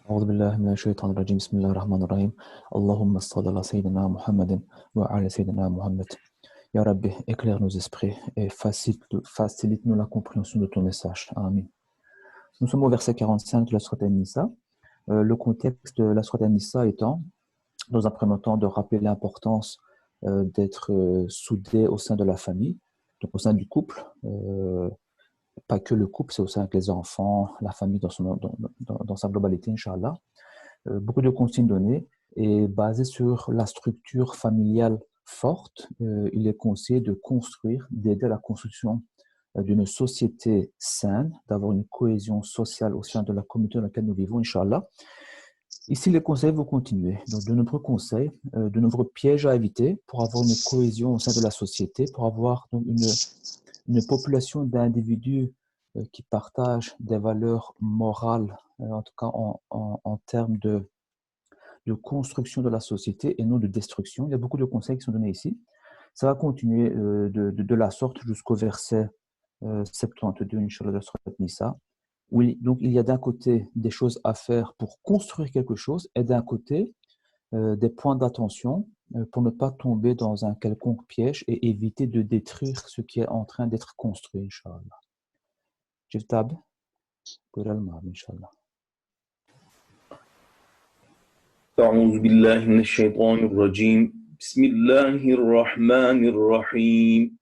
أعوذ بالله من الشيطان الرجيم بسم الله الرحمن الرحيم اللهم صل على سيدنا محمد وعلى سيدنا محمد Ya Rabbi, éclaire nos esprits et facilite-nous la compréhension de ton message. Amen. Nous sommes au verset 45 de la Sourate An-Nisa. Le contexte de la Sourate An-Nisa étant, dans un premier temps, de rappeler l'importance d'être soudé au sein de la famille, donc au sein du couple. Pas que le couple, c'est aussi avec les enfants, la famille dans sa globalité, Inch'Allah. Beaucoup de consignes données et basées sur la structure familiale forte, il est conseillé de construire, d'aider à la construction d'une société saine, d'avoir une cohésion sociale au sein de la communauté dans laquelle nous vivons, Inch'Allah. Ici, les conseils vont continuer. Donc, de nombreux conseils, de nombreux pièges à éviter pour avoir une cohésion au sein de la société, pour avoir donc une population d'individus qui partagent des valeurs morales, en tout cas en termes de construction de la société et non de destruction. Il y a beaucoup de conseils qui sont donnés ici. Ça va continuer de la sorte jusqu'au verset 72, Inch'Allah, de la Sourate Nisa. Oui, donc il y a d'un côté des choses à faire pour construire quelque chose et d'un côté des points d'attention pour ne pas tomber dans un quelconque piège et éviter de détruire ce qui est en train d'être construit, Inch'Allah. Jiftab, Inch'Allah. أعوذ بالله من الشيطان الرجيم بسم الله الرحمن الرحيم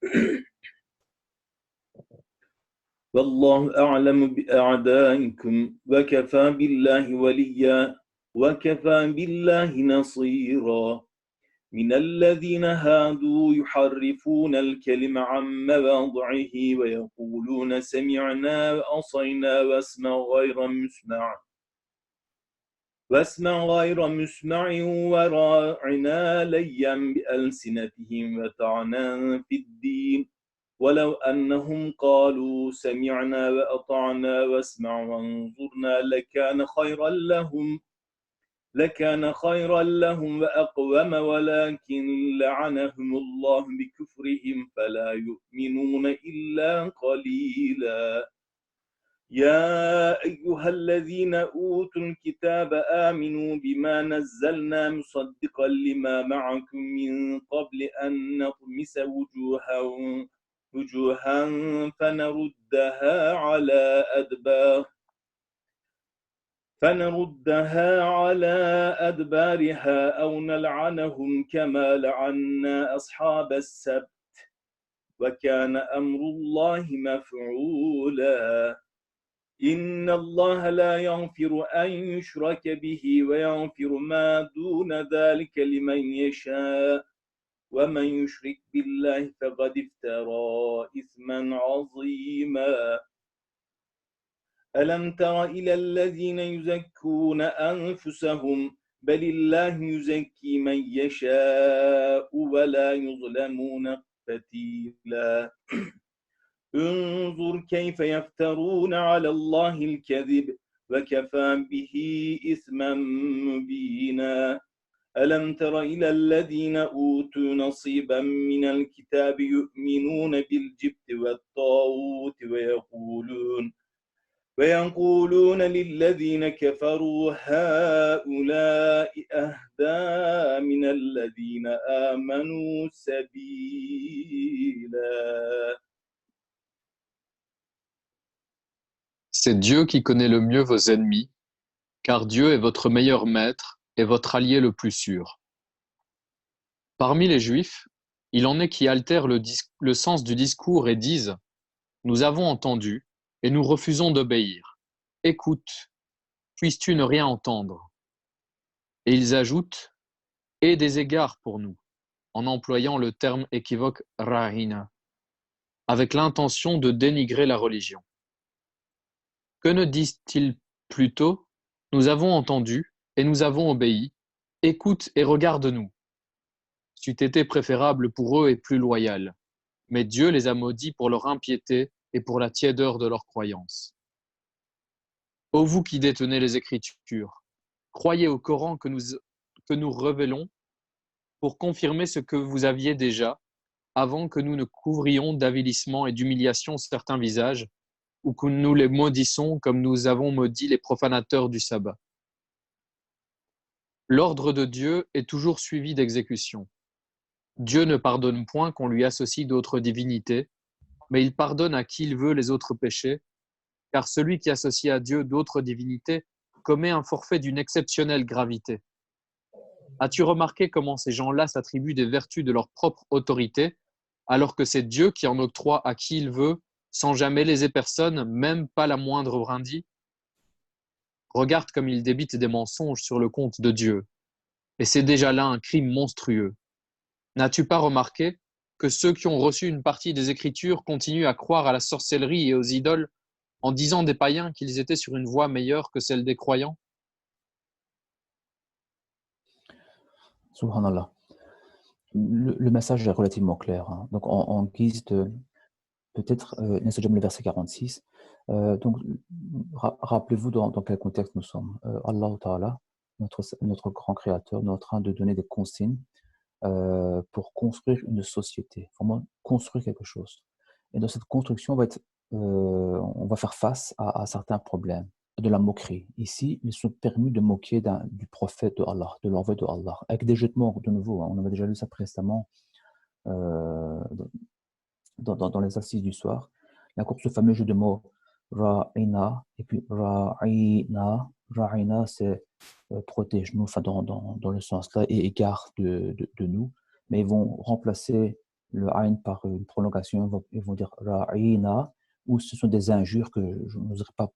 والله أعلم بأعدائكم وكفى بالله وليا وكفى بالله نصيرا من الذين هادوا يحرفون الكلم عن مواضعه ويقولون سمعنا وعصينا واسمع غير مسمع وراعنا ليا بألسنتهم وطعنا في الدين ولو أنهم قالوا سمعنا وأطعنا واسمع وانظرنا لكان خيرا لهم وأقوم ولكن لعنهم الله بكفرهم فلا يؤمنون إلا قليلا يا أيها الذين أوتوا الكتاب آمنوا بما نزلنا مصدقا لما معكم من قبل أن نطمس وجوها فنردها على أدبارها أو نلعنهم كما لعنا أصحاب السبت وكان أمر الله مفعولا إن الله لا يغفر أن يشرك به ويغفر ما دون ذلك لمن يشاء ومن يشرك بالله فقد افترى إثما عظيما ألم تر إلى الذين يزكون أنفسهم بل الله يزكي من يشاء ولا يظلمون فتيلا انظر كيف يفترون على الله الكذب وكفى به إثما مبينا ألم تر إلى الذين أوتوا نصيبا من الكتاب يؤمنون بالجبت والطاغوت ويقولون للذين كفروا هؤلاء أهدى من الذين آمنوا سبيلا. C'est Dieu qui connaît le mieux vos ennemis, car Dieu est votre meilleur maître et votre allié le plus sûr. Parmi les Juifs, il en est qui altèrent le sens du discours et disent « Nous avons entendu et nous refusons d'obéir. Écoute, puisses-tu ne rien entendre ?» Et ils ajoutent « Et des égards pour nous », en employant le terme équivoque « rahina », avec l'intention de dénigrer la religion. Que ne disent-ils plutôt ? Nous avons entendu et nous avons obéi. Écoute et regarde-nous. C'eût été préférable pour eux et plus loyal. Mais Dieu les a maudits pour leur impiété et pour la tiédeur de leur croyance. Ô vous qui détenez les Écritures, croyez au Coran que nous révélons pour confirmer ce que vous aviez déjà, avant que nous ne couvrions d'avilissement et d'humiliation certains visages, ou que nous les maudissons comme nous avons maudit les profanateurs du sabbat. L'ordre de Dieu est toujours suivi d'exécution. Dieu ne pardonne point qu'on lui associe d'autres divinités, mais il pardonne à qui il veut les autres péchés, car celui qui associe à Dieu d'autres divinités commet un forfait d'une exceptionnelle gravité. As-tu remarqué comment ces gens-là s'attribuent des vertus de leur propre autorité, alors que c'est Dieu qui en octroie à qui il veut, sans jamais léser personne, même pas la moindre brindille? Regarde comme ils débitent des mensonges sur le compte de Dieu. Et c'est déjà là un crime monstrueux. N'as-tu pas remarqué que ceux qui ont reçu une partie des Écritures continuent à croire à la sorcellerie et aux idoles en disant des païens qu'ils étaient sur une voie meilleure que celle des croyants? Subhanallah. Le message est relativement clair, hein. Donc, en guise de, peut-être, le verset 46. Donc, rappelez-vous dans quel contexte nous sommes. Allah Ta'ala, notre grand créateur, nous est en train de donner des consignes pour construire une société, vraiment construire quelque chose. Et dans cette construction, on va faire face à certains problèmes, de la moquerie. Ici, ils sont permis de moquer du prophète de Allah, de l'envoyé de Allah, avec des jetements de nouveau, hein. On avait déjà lu ça précédemment euh, dans les assises du soir. Il y a encore ce fameux jeu de mots Ra'ina, et puis Ra'ina. Ra'ina, c'est protège-nous, enfin dans le sens là, et égare de nous. Mais ils vont remplacer le Ain par une prolongation, ils vont dire Ra'ina, ou ce sont des injures que je n'oserais pas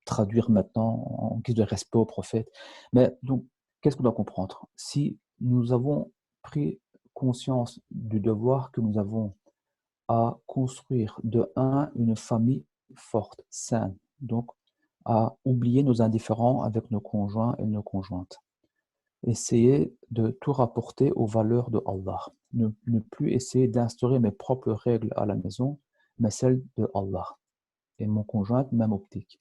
traduire maintenant en guise de respect au prophète. Mais donc, qu'est-ce qu'on doit comprendre? Si nous avons pris conscience du devoir que nous avons à construire de un une famille forte, saine, donc à oublier nos indifférents avec nos conjoints et nos conjointes. Essayer de tout rapporter aux valeurs de Allah. Ne plus essayer d'instaurer mes propres règles à la maison, mais celles de Allah. Et mon conjoint, même optique.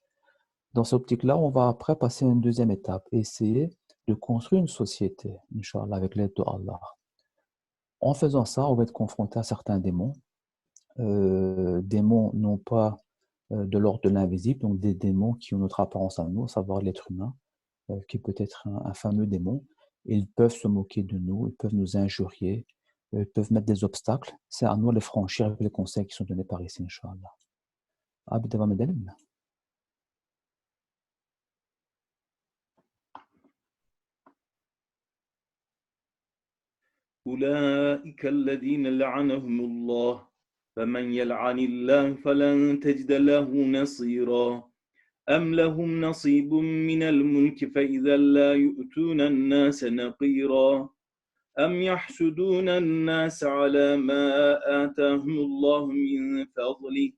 Dans cette optique-là, on va après passer à une deuxième étape, essayer de construire une société, Inch'Allah, avec l'aide de Allah. En faisant ça, on va être confronté à certains démons, démons non pas de l'ordre de l'invisible, donc des démons qui ont notre apparence à nous, à savoir l'être humain, qui peut être un fameux démon. Ils peuvent se moquer de nous, ils peuvent nous injurier, ils peuvent mettre des obstacles. C'est à nous de les franchir avec les conseils qui sont donnés par ici, Inch'Allah. Abdeva Medalim. أولئك الذين لعنهم الله فمن يلعن الله فلن تجد له نصيرا أم لهم نصيب من الملك فإذا لا يؤتون الناس نقيرا أم يحسدون الناس على ما آتاهم الله من فضله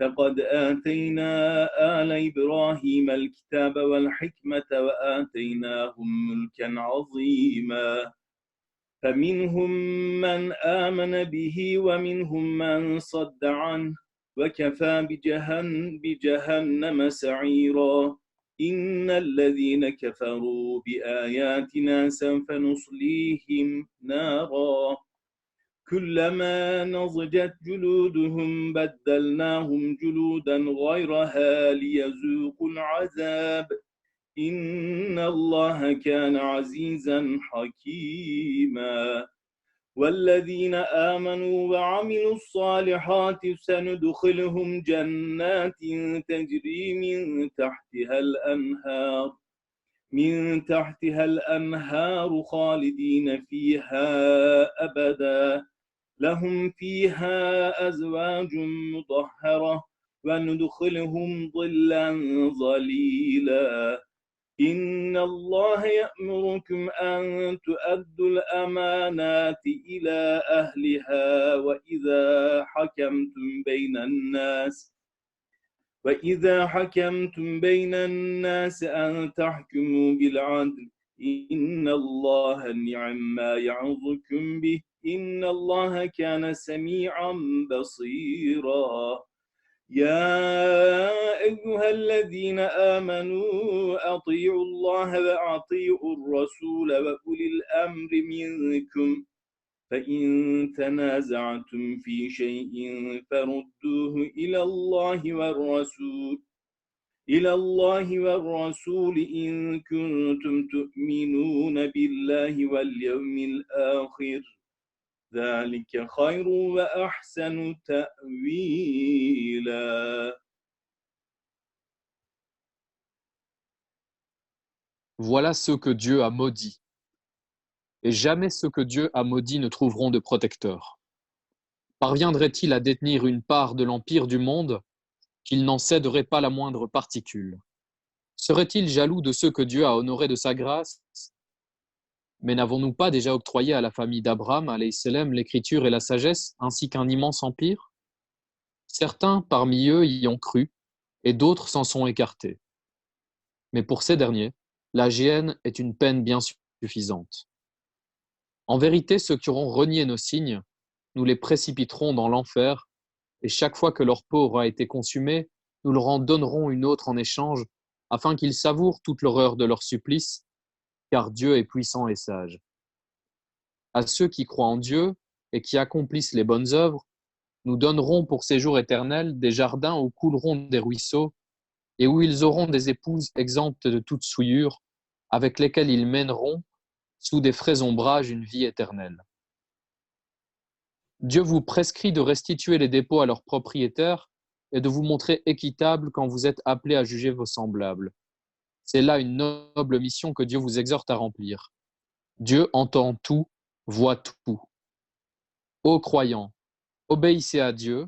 فقد آتينا آل إبراهيم الكتاب والحكمة وآتيناهم ملكا عظيما فمنهم من آمن به ومنهم من صد عنه وكفى بجهنم سعيرا إن الذين كفروا بآياتنا سوف نصليهم نارا كلما نضجت جلودهم بدلناهم جلودا غيرها ليذوقوا العذاب إن الله كان عزيزا حكيما والذين آمنوا وعملوا الصالحات سندخلهم جنات تجري من تحتها الأنهار خالدين فيها أبدا لهم فيها أزواج مطهرة وندخلهم ظلا ظليلا إن الله يأمركم أن تؤدوا الأمانات إلى أهلها وإذا حكمتم بين الناس أن تحكموا بالعدل إن الله نعم ما يعظكم به إن الله كان سميعا بصيرا يا أيها الذين آمنوا أطيعوا الله وأطيعوا الرسول وأولي الأمر منكم فإن تنازعتم في شيء فردوه إلى الله والرسول إلى الله والرسول إن كنتم تؤمنون بالله واليوم الآخر ذلك خير وأحسن تأويلا. Voilà ceux que Dieu a maudits. Et jamais ceux que Dieu a maudits ne trouveront de protecteur. Parviendrait-il à détenir une part de l'empire du monde qu'il n'en céderait pas la moindre particule? Serait-il jaloux de ceux que Dieu a honorés de sa grâce? Mais n'avons-nous pas déjà octroyé à la famille d'Abraham, alayhi salam, l'écriture et la sagesse, ainsi qu'un immense empire? Certains parmi eux y ont cru, et d'autres s'en sont écartés. Mais pour ces derniers, la géhenne est une peine bien suffisante. En vérité, ceux qui auront renié nos signes, nous les précipiterons dans l'enfer, et chaque fois que leur peau aura été consumée, nous leur en donnerons une autre en échange, afin qu'ils savourent toute l'horreur de leur supplice, car Dieu est puissant et sage. À ceux qui croient en Dieu et qui accomplissent les bonnes œuvres, nous donnerons pour séjour éternel des jardins où couleront des ruisseaux et où ils auront des épouses exemptes de toute souillure, avec lesquelles ils mèneront, sous des frais ombrages, une vie éternelle. Dieu vous prescrit de restituer les dépôts à leurs propriétaires et de vous montrer équitable quand vous êtes appelés à juger vos semblables. C'est là une noble mission que Dieu vous exhorte à remplir. Dieu entend tout, voit tout. Ô croyants, obéissez à Dieu,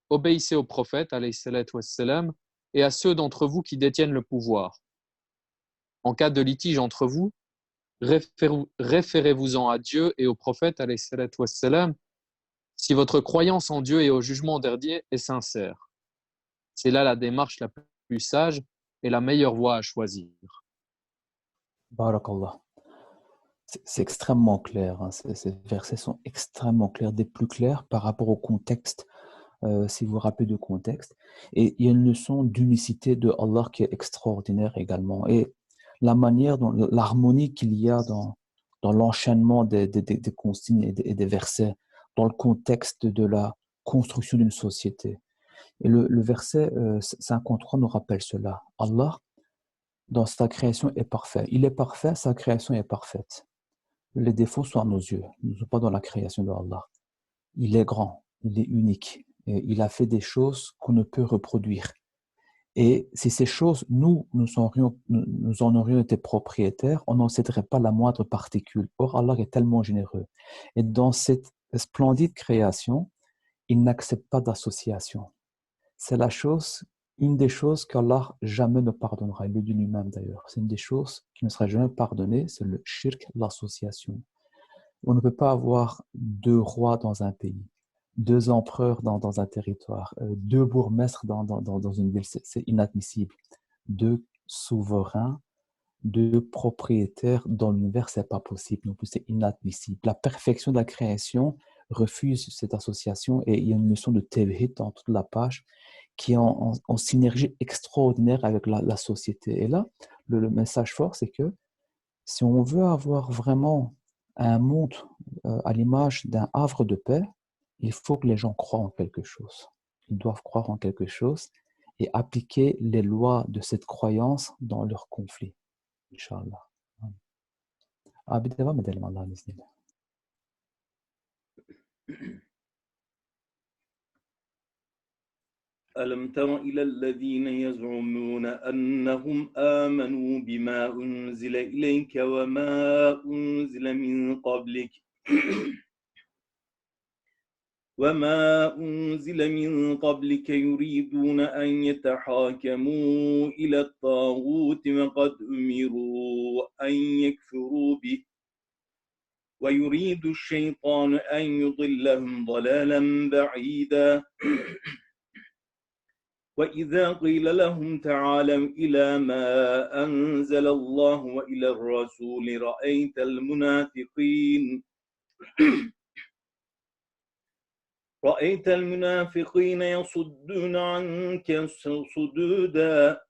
obéissez aux prophètes, alayhi salatu wassalam, et à ceux d'entre vous qui détiennent le pouvoir. En cas de litige entre vous, référez-vous-en à Dieu et aux prophètes, alayhi salatu wassalam, si votre croyance en Dieu et au jugement dernier est sincère. C'est là la démarche la plus sage et la meilleure voie à choisir. Barakallah. C'est extrêmement clair, hein. Ces versets sont extrêmement clairs, des plus clairs par rapport au contexte, si vous vous rappelez du contexte. Et il y a une leçon d'unicité de Allah qui est extraordinaire également. Et la manière, dont l'harmonie qu'il y a dans l'enchaînement des consignes et des versets, dans le contexte de la construction d'une société. Et le verset 53 nous rappelle cela. Allah, dans sa création, est parfait. Il est parfait, sa création est parfaite. Les défauts sont à nos yeux, ils ne sont pas dans la création de Allah. Il est grand, il est unique, et il a fait des choses qu'on ne peut reproduire. Et si ces choses, nous en aurions été propriétaires, on n'en céderait pas la moindre particule. Or, Allah est tellement généreux. Et dans cette splendide création, il n'accepte pas d'association. C'est une des choses qu'Allah jamais ne pardonnera. Il le dit lui-même d'ailleurs. C'est une des choses qui ne sera jamais pardonnée, c'est le shirk, l'association. On ne peut pas avoir deux rois dans un pays, deux empereurs dans un territoire, deux bourgmestres dans une ville. C'est inadmissible. Deux souverains, deux propriétaires dans l'univers, c'est pas possible. Non plus, c'est inadmissible. La perfection de la création refuse cette association et il y a une notion de tawhid dans toute la page qui est en synergie extraordinaire avec la société. Et là, le message fort, c'est que si on veut avoir vraiment un monde à l'image d'un havre de paix, il faut que les gens croient en quelque chose. Ils doivent croire en quelque chose et appliquer les lois de cette croyance dans leurs conflits. Inch'Allah. ألم تر إلى الذين يزعمون أنهم آمنوا بما أنزل إليك وما أنزل من قبلك يريدون أن يتحاكموا إلى الطاغوت وقد أمروا أن يكفروا به ويريد الشيطان أن يضلهم ضلالا بعيدا وإذا قيل لهم تعالوا إلى ما أنزل الله وإلى الرسول رأيت المنافقين يصدون عنك صدودا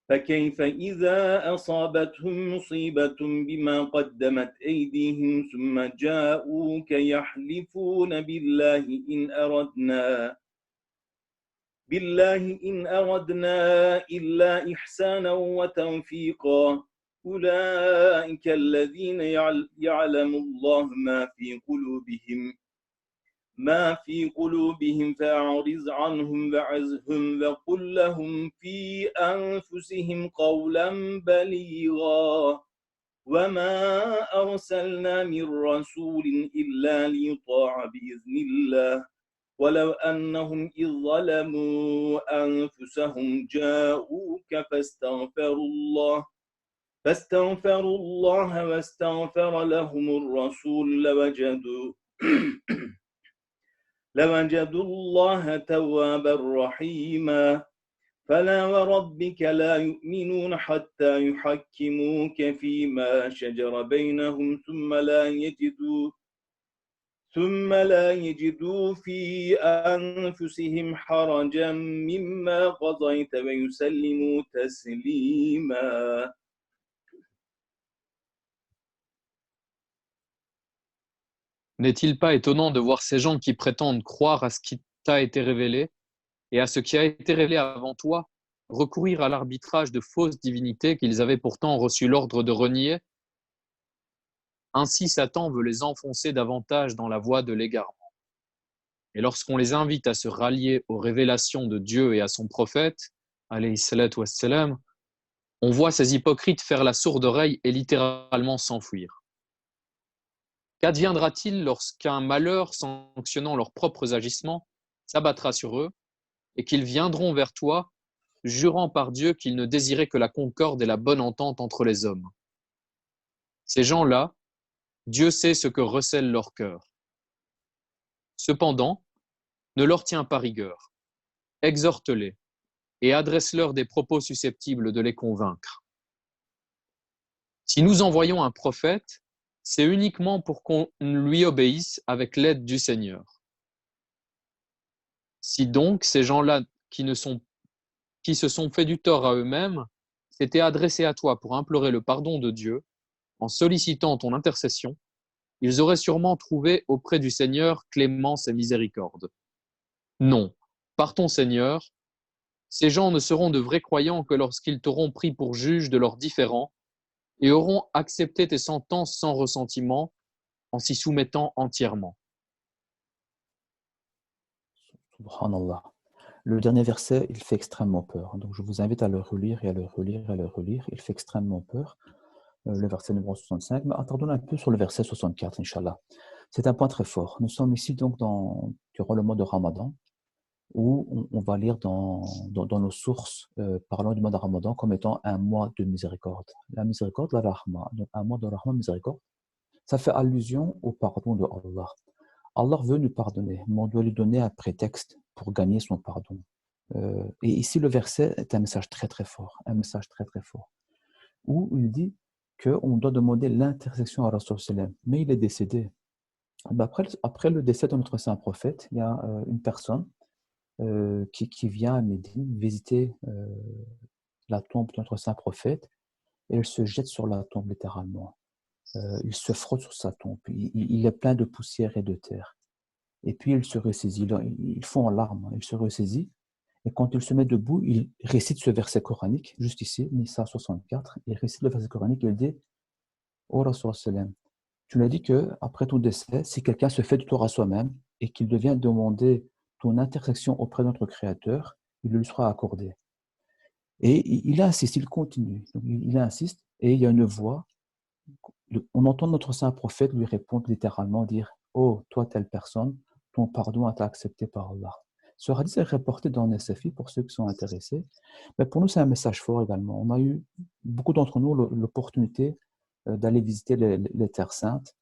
فكيف إذا أصابتهم مصيبة بما قدمت أيديهم ثم جاءوك يحلفون بالله بالله إن أردنا إلا إحسانا وتوفيقا أولئك الذين يعلم الله ما في قلوبهم فأعرض عنهم وعظهم وقل لهم في أنفسهم قولا بليغا وما أرسلنا من رسول إلا ليطاع بإذن الله ولو أنهم إذ ظلموا أنفسهم جاءوك فاستغفروا الله واستغفر لهم الرسول لوجدوا الله توابا رحيما فلا وربك لا يؤمنون حتى يحكموك فيما شجر بينهم ثم لا يجدوا في أنفسهم حرجا مما قضيت ويسلموا تسليما. N'est-il pas étonnant de voir ces gens qui prétendent croire à ce qui t'a été révélé et à ce qui a été révélé avant toi, recourir à l'arbitrage de fausses divinités qu'ils avaient pourtant reçu l'ordre de renier? Ainsi Satan veut les enfoncer davantage dans la voie de l'égarement. Et lorsqu'on les invite à se rallier aux révélations de Dieu et à son prophète, alayhi salatu wassalam, on voit ces hypocrites faire la sourde oreille et littéralement s'enfuir. Qu'adviendra-t-il lorsqu'un malheur sanctionnant leurs propres agissements s'abattra sur eux et qu'ils viendront vers toi, jurant par Dieu qu'ils ne désiraient que la concorde et la bonne entente entre les hommes? Ces gens-là, Dieu sait ce que recèle leur cœur. Cependant, ne leur tiens pas rigueur, exhorte-les et adresse-leur des propos susceptibles de les convaincre. Si nous envoyons un prophète, c'est uniquement pour qu'on lui obéisse avec l'aide du Seigneur. Si donc ces gens-là qui se sont fait du tort à eux-mêmes s'étaient adressés à toi pour implorer le pardon de Dieu, en sollicitant ton intercession, ils auraient sûrement trouvé auprès du Seigneur clémence et miséricorde. Non, par ton Seigneur, ces gens ne seront de vrais croyants que lorsqu'ils t'auront pris pour juge de leurs différends et auront accepté tes sentences sans ressentiment en s'y soumettant entièrement. Subhanallah. Le dernier verset, il fait extrêmement peur. Donc je vous invite à le relire et à le relire et à le relire. Il fait extrêmement peur. Le verset numéro 65. Mais attendons un peu sur le verset 64, Inch'Allah. C'est un point très fort. Nous sommes ici donc durant le mois de Ramadan, où on va lire dans nos sources parlant du mois de Ramadan comme étant un mois de miséricorde. La miséricorde, la rahma, donc un mois de rahma, miséricorde, ça fait allusion au pardon de Allah. Allah veut nous pardonner, mais on doit lui donner un prétexte pour gagner son pardon. Et ici, le verset est un message très très fort, où il dit qu'on doit demander l'intercession à Rasul sallam, mais il est décédé. Après le décès de notre saint prophète, il y a une personne qui vient à Médine visiter la tombe de notre saint prophète, et elle se jette sur la tombe littéralement. Il se frotte sur sa tombe, il est plein de poussière et de terre. Et puis il se ressaisit, il fond en larmes, il se ressaisit, et quand il se met debout, il récite ce verset coranique, juste ici, Nisa 64, il récite le verset coranique, il dit « Ô Rasul sallam, tu l'as dit qu'après ton décès, si quelqu'un se fait du tort à soi-même et qu'il devient demander ton intercession auprès de notre Créateur, il lui sera accordé. » Et il insiste, il continue, donc il insiste, et il y a une voix, on entend notre saint prophète lui répondre littéralement, dire « Oh, toi telle personne, ton pardon a été accepté par Allah. » Ce hadith est reporté dans NSFI pour ceux qui sont intéressés. Mais pour nous, c'est un message fort également. On a eu, beaucoup d'entre nous, l'opportunité d'aller visiter les terres saintes.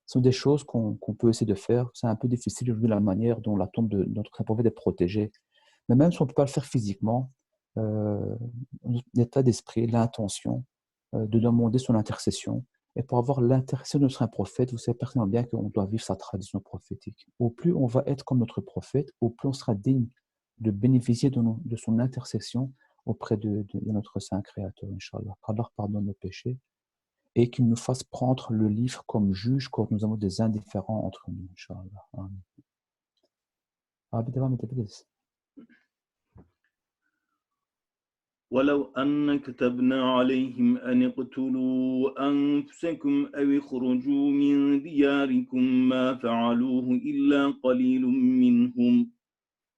Ce sont des choses qu'on peut essayer de faire. C'est un peu difficile aujourd'hui la manière dont la tombe de notre saint prophète est protégée. Mais même si on ne peut pas le faire physiquement, l'état d'esprit, l'intention de demander son intercession. Et pour avoir l'intercession de notre prophète, vous savez personnellement bien qu'on doit vivre sa tradition prophétique. Au plus on va être comme notre prophète, au plus on sera digne de bénéficier de son intercession auprès de notre Saint Créateur, Inch'Allah. Qu'Allah pardonne nos péchés et qu'il nous fasse prendre le livre comme juge quand nous avons des indifférents entre nous, Inch'Allah. Amen. ولو أن كتبنا عليهم أن اقتلوا أنفسكم أو اخرجوا من دياركم ما فعلوه إلا قليل منهم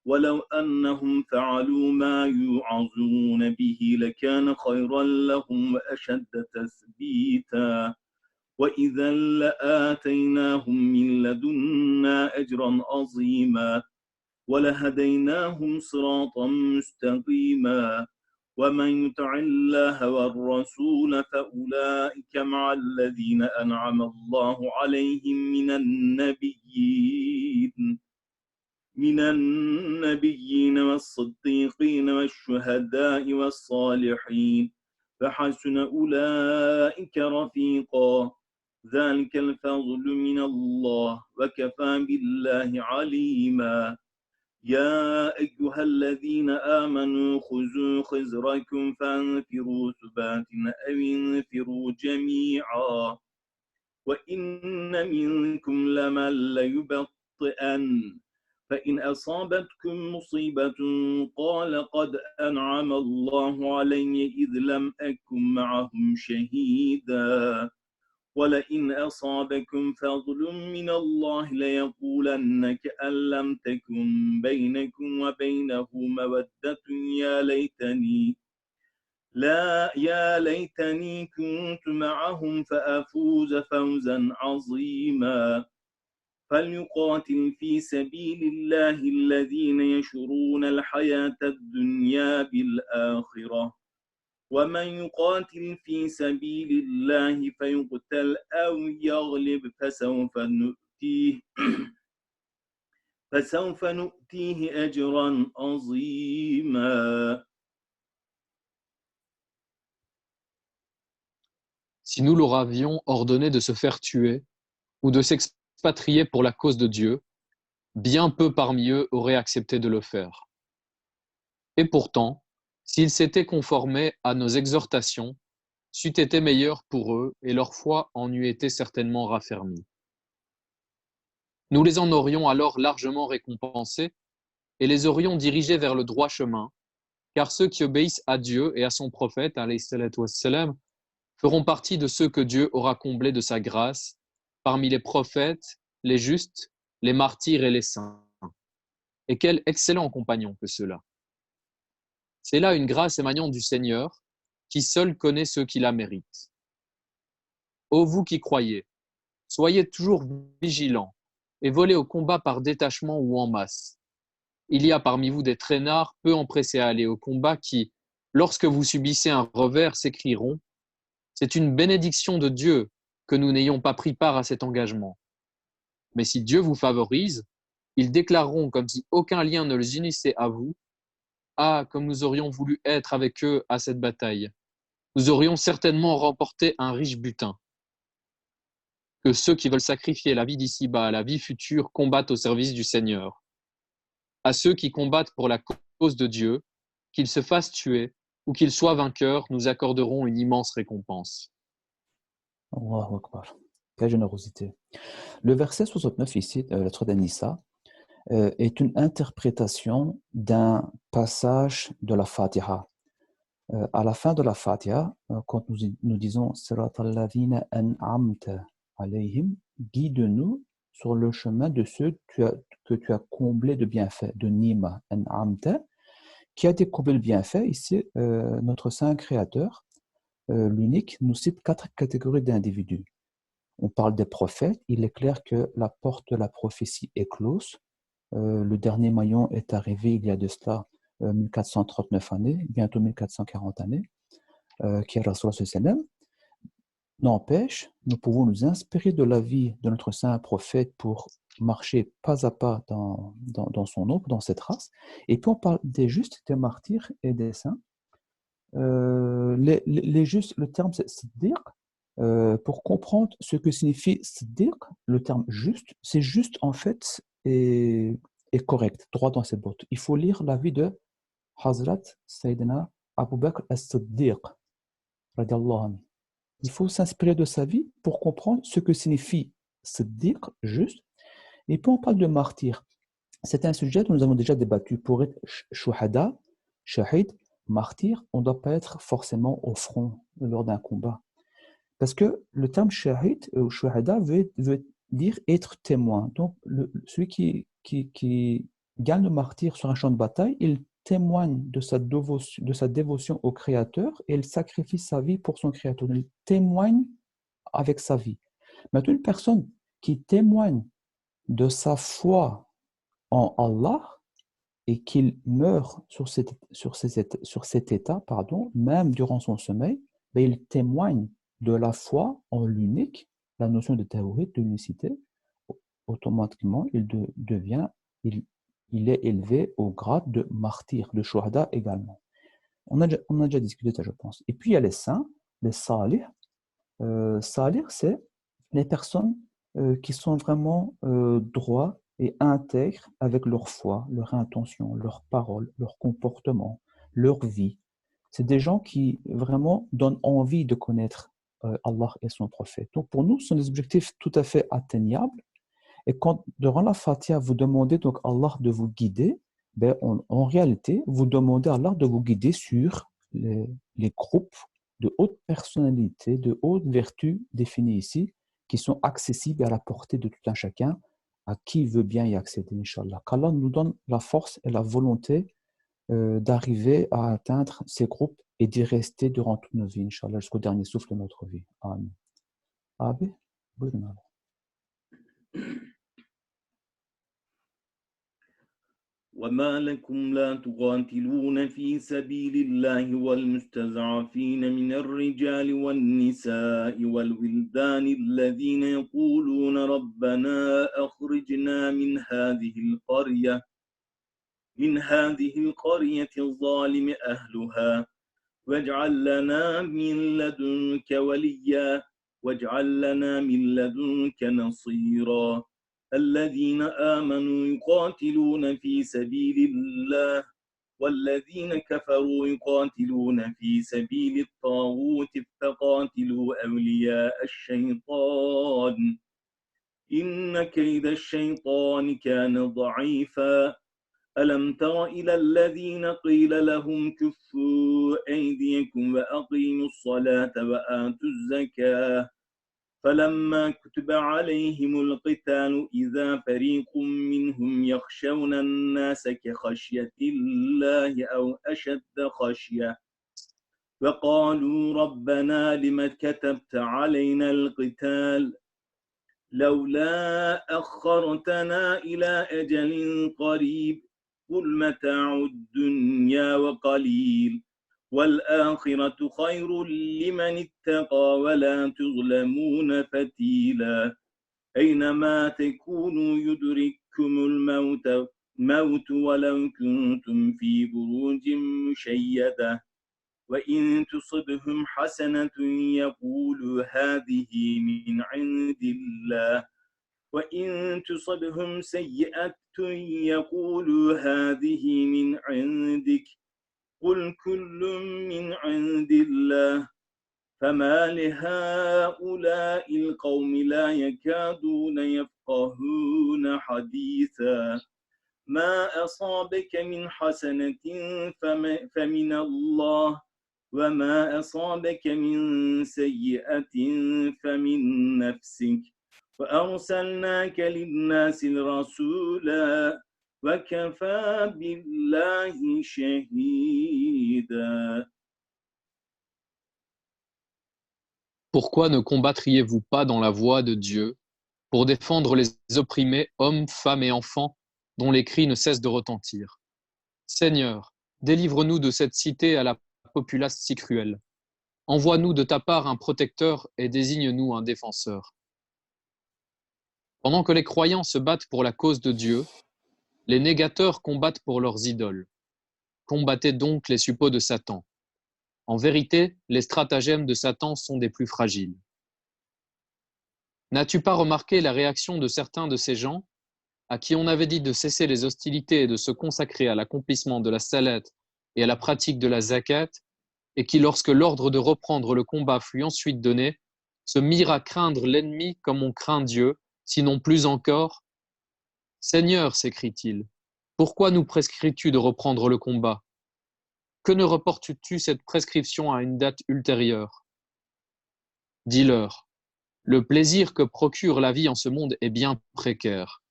ولو أنهم فعلوا ما يوعظون به لكان خيرا لهم وأشد تثبيتا وإذا لآتيناهم من لدنا أجرا عظيما ولهديناهم صراطا مستقيما ومن يطع الله والرسول فأولئك مع الذين أنعم الله عليهم من النبيين والصديقين والشهداء والصالحين فحسن أولئك رفيقا ذلك الفضل من الله وكفى بالله عليما يا أيها الذين آمنوا خذوا خزركم فانفروا ثبات أو انفروا جميعا وإن منكم لمن ليبطئن فإن أصابتكم مصيبة قال قد أنعم الله علي إذ لم أكن معهم شهيدا ولئن أصابكم فضل من الله ليقولن كأن لم تكن بينكم وبينه مودة يا ليتني كنت معهم فأفوز فوزا عظيما فليقاتل في سبيل الله الذين يشرون الحياة الدنيا بالآخرة ومن يقاتل في سبيل الله فيقتل أو يغلب فسوف نؤتيه أجرا عظيما. Si nous leur avions ordonné de se faire tuer ou de s'expatrier pour la cause de Dieu, bien peu parmi eux auraient accepté de le faire. Et pourtant, s'ils s'étaient conformés à nos exhortations, c'eût été meilleur pour eux et leur foi en eût été certainement raffermie. Nous les en aurions alors largement récompensés et les aurions dirigés vers le droit chemin, car ceux qui obéissent à Dieu et à son prophète, alayhi salatu wassalam, feront partie de ceux que Dieu aura comblés de sa grâce, parmi les prophètes, les justes, les martyrs et les saints. Et quel excellent compagnon que ceux-là! C'est là une grâce émanant du Seigneur, qui seul connaît ceux qui la méritent. Ô vous qui croyez, soyez toujours vigilants et volez au combat par détachement ou en masse. Il y a parmi vous des traînards peu empressés à aller au combat qui, lorsque vous subissez un revers, s'écrieront « C'est une bénédiction de Dieu que nous n'ayons pas pris part à cet engagement. » Mais si Dieu vous favorise, ils déclareront comme si aucun lien ne les unissait à vous « Ah, comme nous aurions voulu être avec eux à cette bataille. Nous aurions certainement remporté un riche butin. » Que ceux qui veulent sacrifier la vie d'ici-bas à la vie future combattent au service du Seigneur. À ceux qui combattent pour la cause de Dieu, qu'ils se fassent tuer ou qu'ils soient vainqueurs, nous accorderons une immense récompense. Allahu Akbar. Quelle générosité. Le verset 69 ici, la Sourate An-Nisa, est une interprétation d'un passage de la Fatiha. À la fin de la Fatiha, quand nous disons Siratal ladhina an'amta alayhim, guide-nous sur le chemin de ceux que tu as comblés de bienfaits, de Nima, an'amta, qui a été comblé de bienfaits. Ici, notre Saint Créateur, l'unique, nous cite 4 catégories d'individus. On parle des prophètes. Il est clair que la porte de la prophétie est close. Le dernier maillon est arrivé il y a de cela 1439 années, bientôt 1440 années, qui est Rasul sallam. N'empêche, nous pouvons nous inspirer de la vie de notre saint prophète pour marcher pas à pas dans son ombre, dans cette race. Et puis on parle des justes, des martyrs et des saints. Les justes, le terme c'est siddiq. Pour comprendre ce que signifie siddiq, le terme juste, c'est juste en fait est correct, droit dans ses bottes. Il faut lire la vie de Hazrat Sayyidina Abu Bakr as-Siddiq, radiallahu anhu. Il faut s'inspirer de sa vie pour comprendre ce que signifie siddiq, juste. Et puis on parle de martyr. C'est un sujet dont nous avons déjà débattu. Pour être shuhada, shahid, martyr, on ne doit pas être forcément au front lors d'un combat. Parce que le terme shahid ou shuhada veut dire être témoin. Donc, celui qui gagne le martyr sur un champ de bataille, il témoigne de sa dévotion au Créateur et il sacrifie sa vie pour son Créateur. Il témoigne avec sa vie. Maintenant, une personne qui témoigne de sa foi en Allah et qu'il meurt sur cet état, même durant son sommeil, il témoigne de la foi en l'unique, la notion de tawhid, de l'unicité. Automatiquement, il est élevé au grade de martyr, de shuhada également. On a déjà discuté ça, je pense. Et puis, il y a les saints, les salih. Salih, c'est les personnes qui sont vraiment droits et intègres avec leur foi, leur intention, leurs paroles, leur comportement, leur vie. C'est des gens qui vraiment donnent envie de connaître Allah et son prophète. Donc pour nous, ce sont des objectifs tout à fait atteignables. Et quand, durant la Fatiha, vous demandez donc à Allah de vous guider, en réalité, vous demandez à Allah de vous guider sur les groupes de haute personnalité, de haute vertu définis ici, qui sont accessibles à la portée de tout un chacun, à qui veut bien y accéder, Inch'Allah. Qu'Allah nous donne la force et la volonté d'arriver à atteindre ces groupes et d'y rester durant toute nos vies, Inch'Allah, jusqu'au dernier souffle de notre vie. Amen. Abi, buyurun abi. وما لكم لا تقاتلون في سبيل الله والمستضعفين من الرجال والنساء والولدان الذين يقولون ربنا أخرجنا من هذه القرية الظالم أهلها واجعل لنا من لدنك وليا واجعل لنا من لدنك نصيرا الذين آمنوا يقاتلون في سبيل الله والذين كفروا يقاتلون في سبيل الطاغوت فقاتلوا أولياء الشيطان إن كيد الشيطان كان ضعيفا ألم تر إلى الذين قيل لهم كفوا أيديكم وأقيموا الصلاة وآتوا الزكاة فلما كتب عليهم القتال إذا فريق منهم يخشون الناس كخشية الله أو أشد خشية وقالوا ربنا لم كتبت علينا القتال لولا أخرتنا إلى أجل قريب قل متاع الدنيا وقليل والآخرة خير لمن اتقى ولا تظلمون فتيلا أينما تكونوا يدرككم الموت ولو كنتم في بروج مشيدة وإن تصبهم حسنة يقولوا هذه من عند الله وإن تصبهم سيئة يقولوا هذه من عندك قل كل من عند الله فما لهؤلاء القوم لا يكادون يفقهون حديثا ما أصابك من حسنة فمن الله وما أصابك من سيئة فمن نفسك وأرسلناك للناس رسولا وكفى بالله شهيدا. Pourquoi ne combattriez-vous pas dans la voie de Dieu pour défendre les opprimés, hommes, femmes et enfants, dont les cris ne cessent de retentir? Seigneur, délivre-nous de cette cité à la populace si cruelle. Envoie-nous de ta part un protecteur et désigne-nous un défenseur. Pendant que les croyants se battent pour la cause de Dieu, les négateurs combattent pour leurs idoles. Combattez donc les suppôts de Satan. En vérité, les stratagèmes de Satan sont des plus fragiles. N'as-tu pas remarqué la réaction de certains de ces gens à qui on avait dit de cesser les hostilités et de se consacrer à l'accomplissement de la salate et à la pratique de la zakat, et qui, lorsque l'ordre de reprendre le combat fut ensuite donné, se mirent à craindre l'ennemi comme on craint Dieu, sinon plus encore? Seigneur, s'écrie-t-il, pourquoi nous prescris-tu de reprendre le combat? que ne reportes-tu cette prescription à une date ultérieure? Dis-leur, le plaisir que procure la vie en ce monde est bien précaire,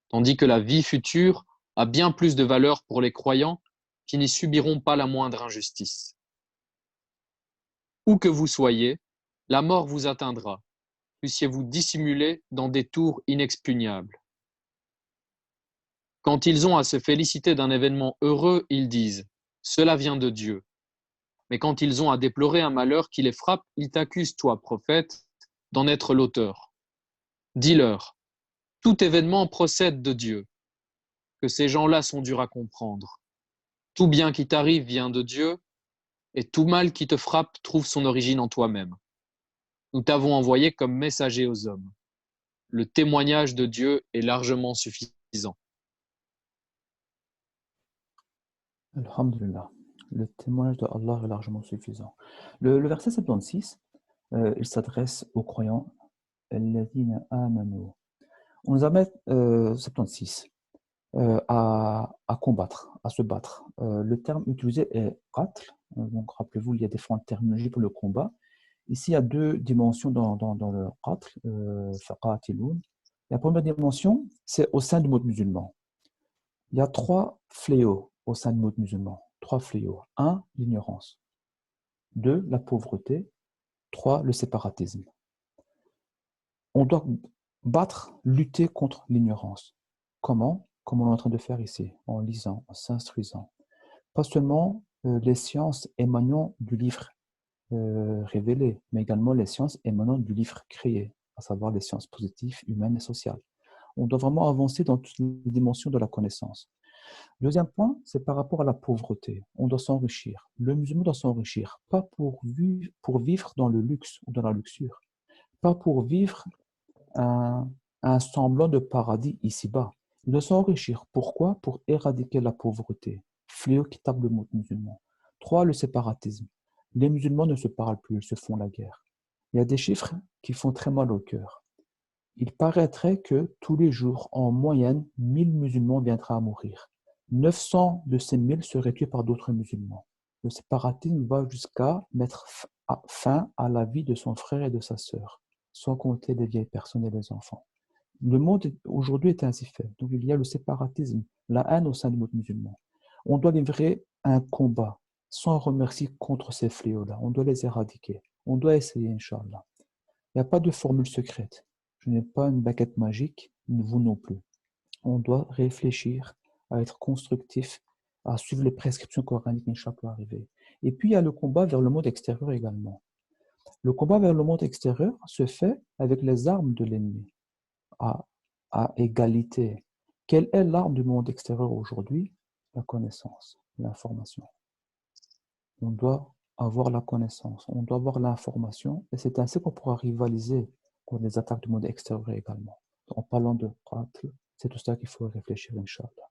tandis que la vie future a bien plus de valeur pour les croyants qui n'y subiront pas la moindre injustice. Où que vous soyez, la mort vous atteindra, puissiez-vous dissimuler dans des tours inexpugnables. Quand ils ont à se féliciter d'un événement heureux, ils disent « Cela vient de Dieu ». Mais quand ils ont à déplorer un malheur qui les frappe, ils t'accusent, toi, prophète, d'en être l'auteur. Dis-leur, tout événement procède de Dieu, que ces gens-là sont durs à comprendre. Tout bien qui t'arrive vient de Dieu, et tout mal qui te frappe trouve son origine en toi-même. Nous t'avons envoyé comme messager aux hommes. Le témoignage de Dieu est largement suffisant. Alhamdulillah. Le témoignage de Allah est largement suffisant. Le verset 76, il s'adresse aux croyants. Alladhina amanu. On nous amène 76 à combattre, à se battre. Le terme utilisé est qatl. Donc rappelez-vous, il y a différentes terminologies pour le combat. Ici, il y a deux dimensions dans le qatl, faqatiloun. La première dimension, c'est au sein du monde musulman. Il y a trois fléaux au sein du monde musulman. Trois fléaux. 1, l'ignorance. 2, la pauvreté. 3, le séparatisme. On doit battre, lutter contre l'ignorance. Comment? Comme on est en train de faire ici, en lisant, en s'instruisant. Pas seulement les sciences émanant du livre révélé, mais également les sciences émanant du livre créé, à savoir les sciences positives, humaines et sociales. On doit vraiment avancer dans toutes les dimensions de la connaissance. Deuxième point, c'est par rapport à la pauvreté. On doit s'enrichir. Le musulman doit s'enrichir, pas pour vivre dans le luxe ou dans la luxure, pas pour vivre un semblant de paradis ici-bas. Il doit s'enrichir. Pourquoi? Pour éradiquer la pauvreté, fléau qui tape le monde musulman. 3, le séparatisme. Les musulmans ne se parlent plus, ils se font la guerre. Il y a des chiffres qui font très mal au cœur. Il paraîtrait que tous les jours, en moyenne, 1000 musulmans viendraient à mourir. 900 de ces 1000 seraient tués par d'autres musulmans. Le séparatisme va jusqu'à mettre fin à la vie de son frère et de sa sœur, sans compter les vieilles personnes et les enfants. Le monde aujourd'hui est ainsi fait. Donc il y a le séparatisme, la haine au sein du monde musulman. On doit livrer un combat sans remercier contre ces fléaux-là. On doit les éradiquer. On doit essayer, Inch'Allah. Il n'y a pas de formule secrète. Je n'ai pas une baguette magique, vous non plus. On doit réfléchir, à être constructif, à suivre les prescriptions coraniques, Inch'Allah, pour arriver. Et puis il y a le combat vers le monde extérieur également. Le combat vers le monde extérieur se fait avec les armes de l'ennemi, à égalité. Quelle est l'arme du monde extérieur aujourd'hui? La connaissance, l'information. On doit avoir la connaissance, on doit avoir l'information, et c'est ainsi qu'on pourra rivaliser contre les attaques du monde extérieur également. En parlant de qatl, c'est tout ça qu'il faut réfléchir, Inch'Allah.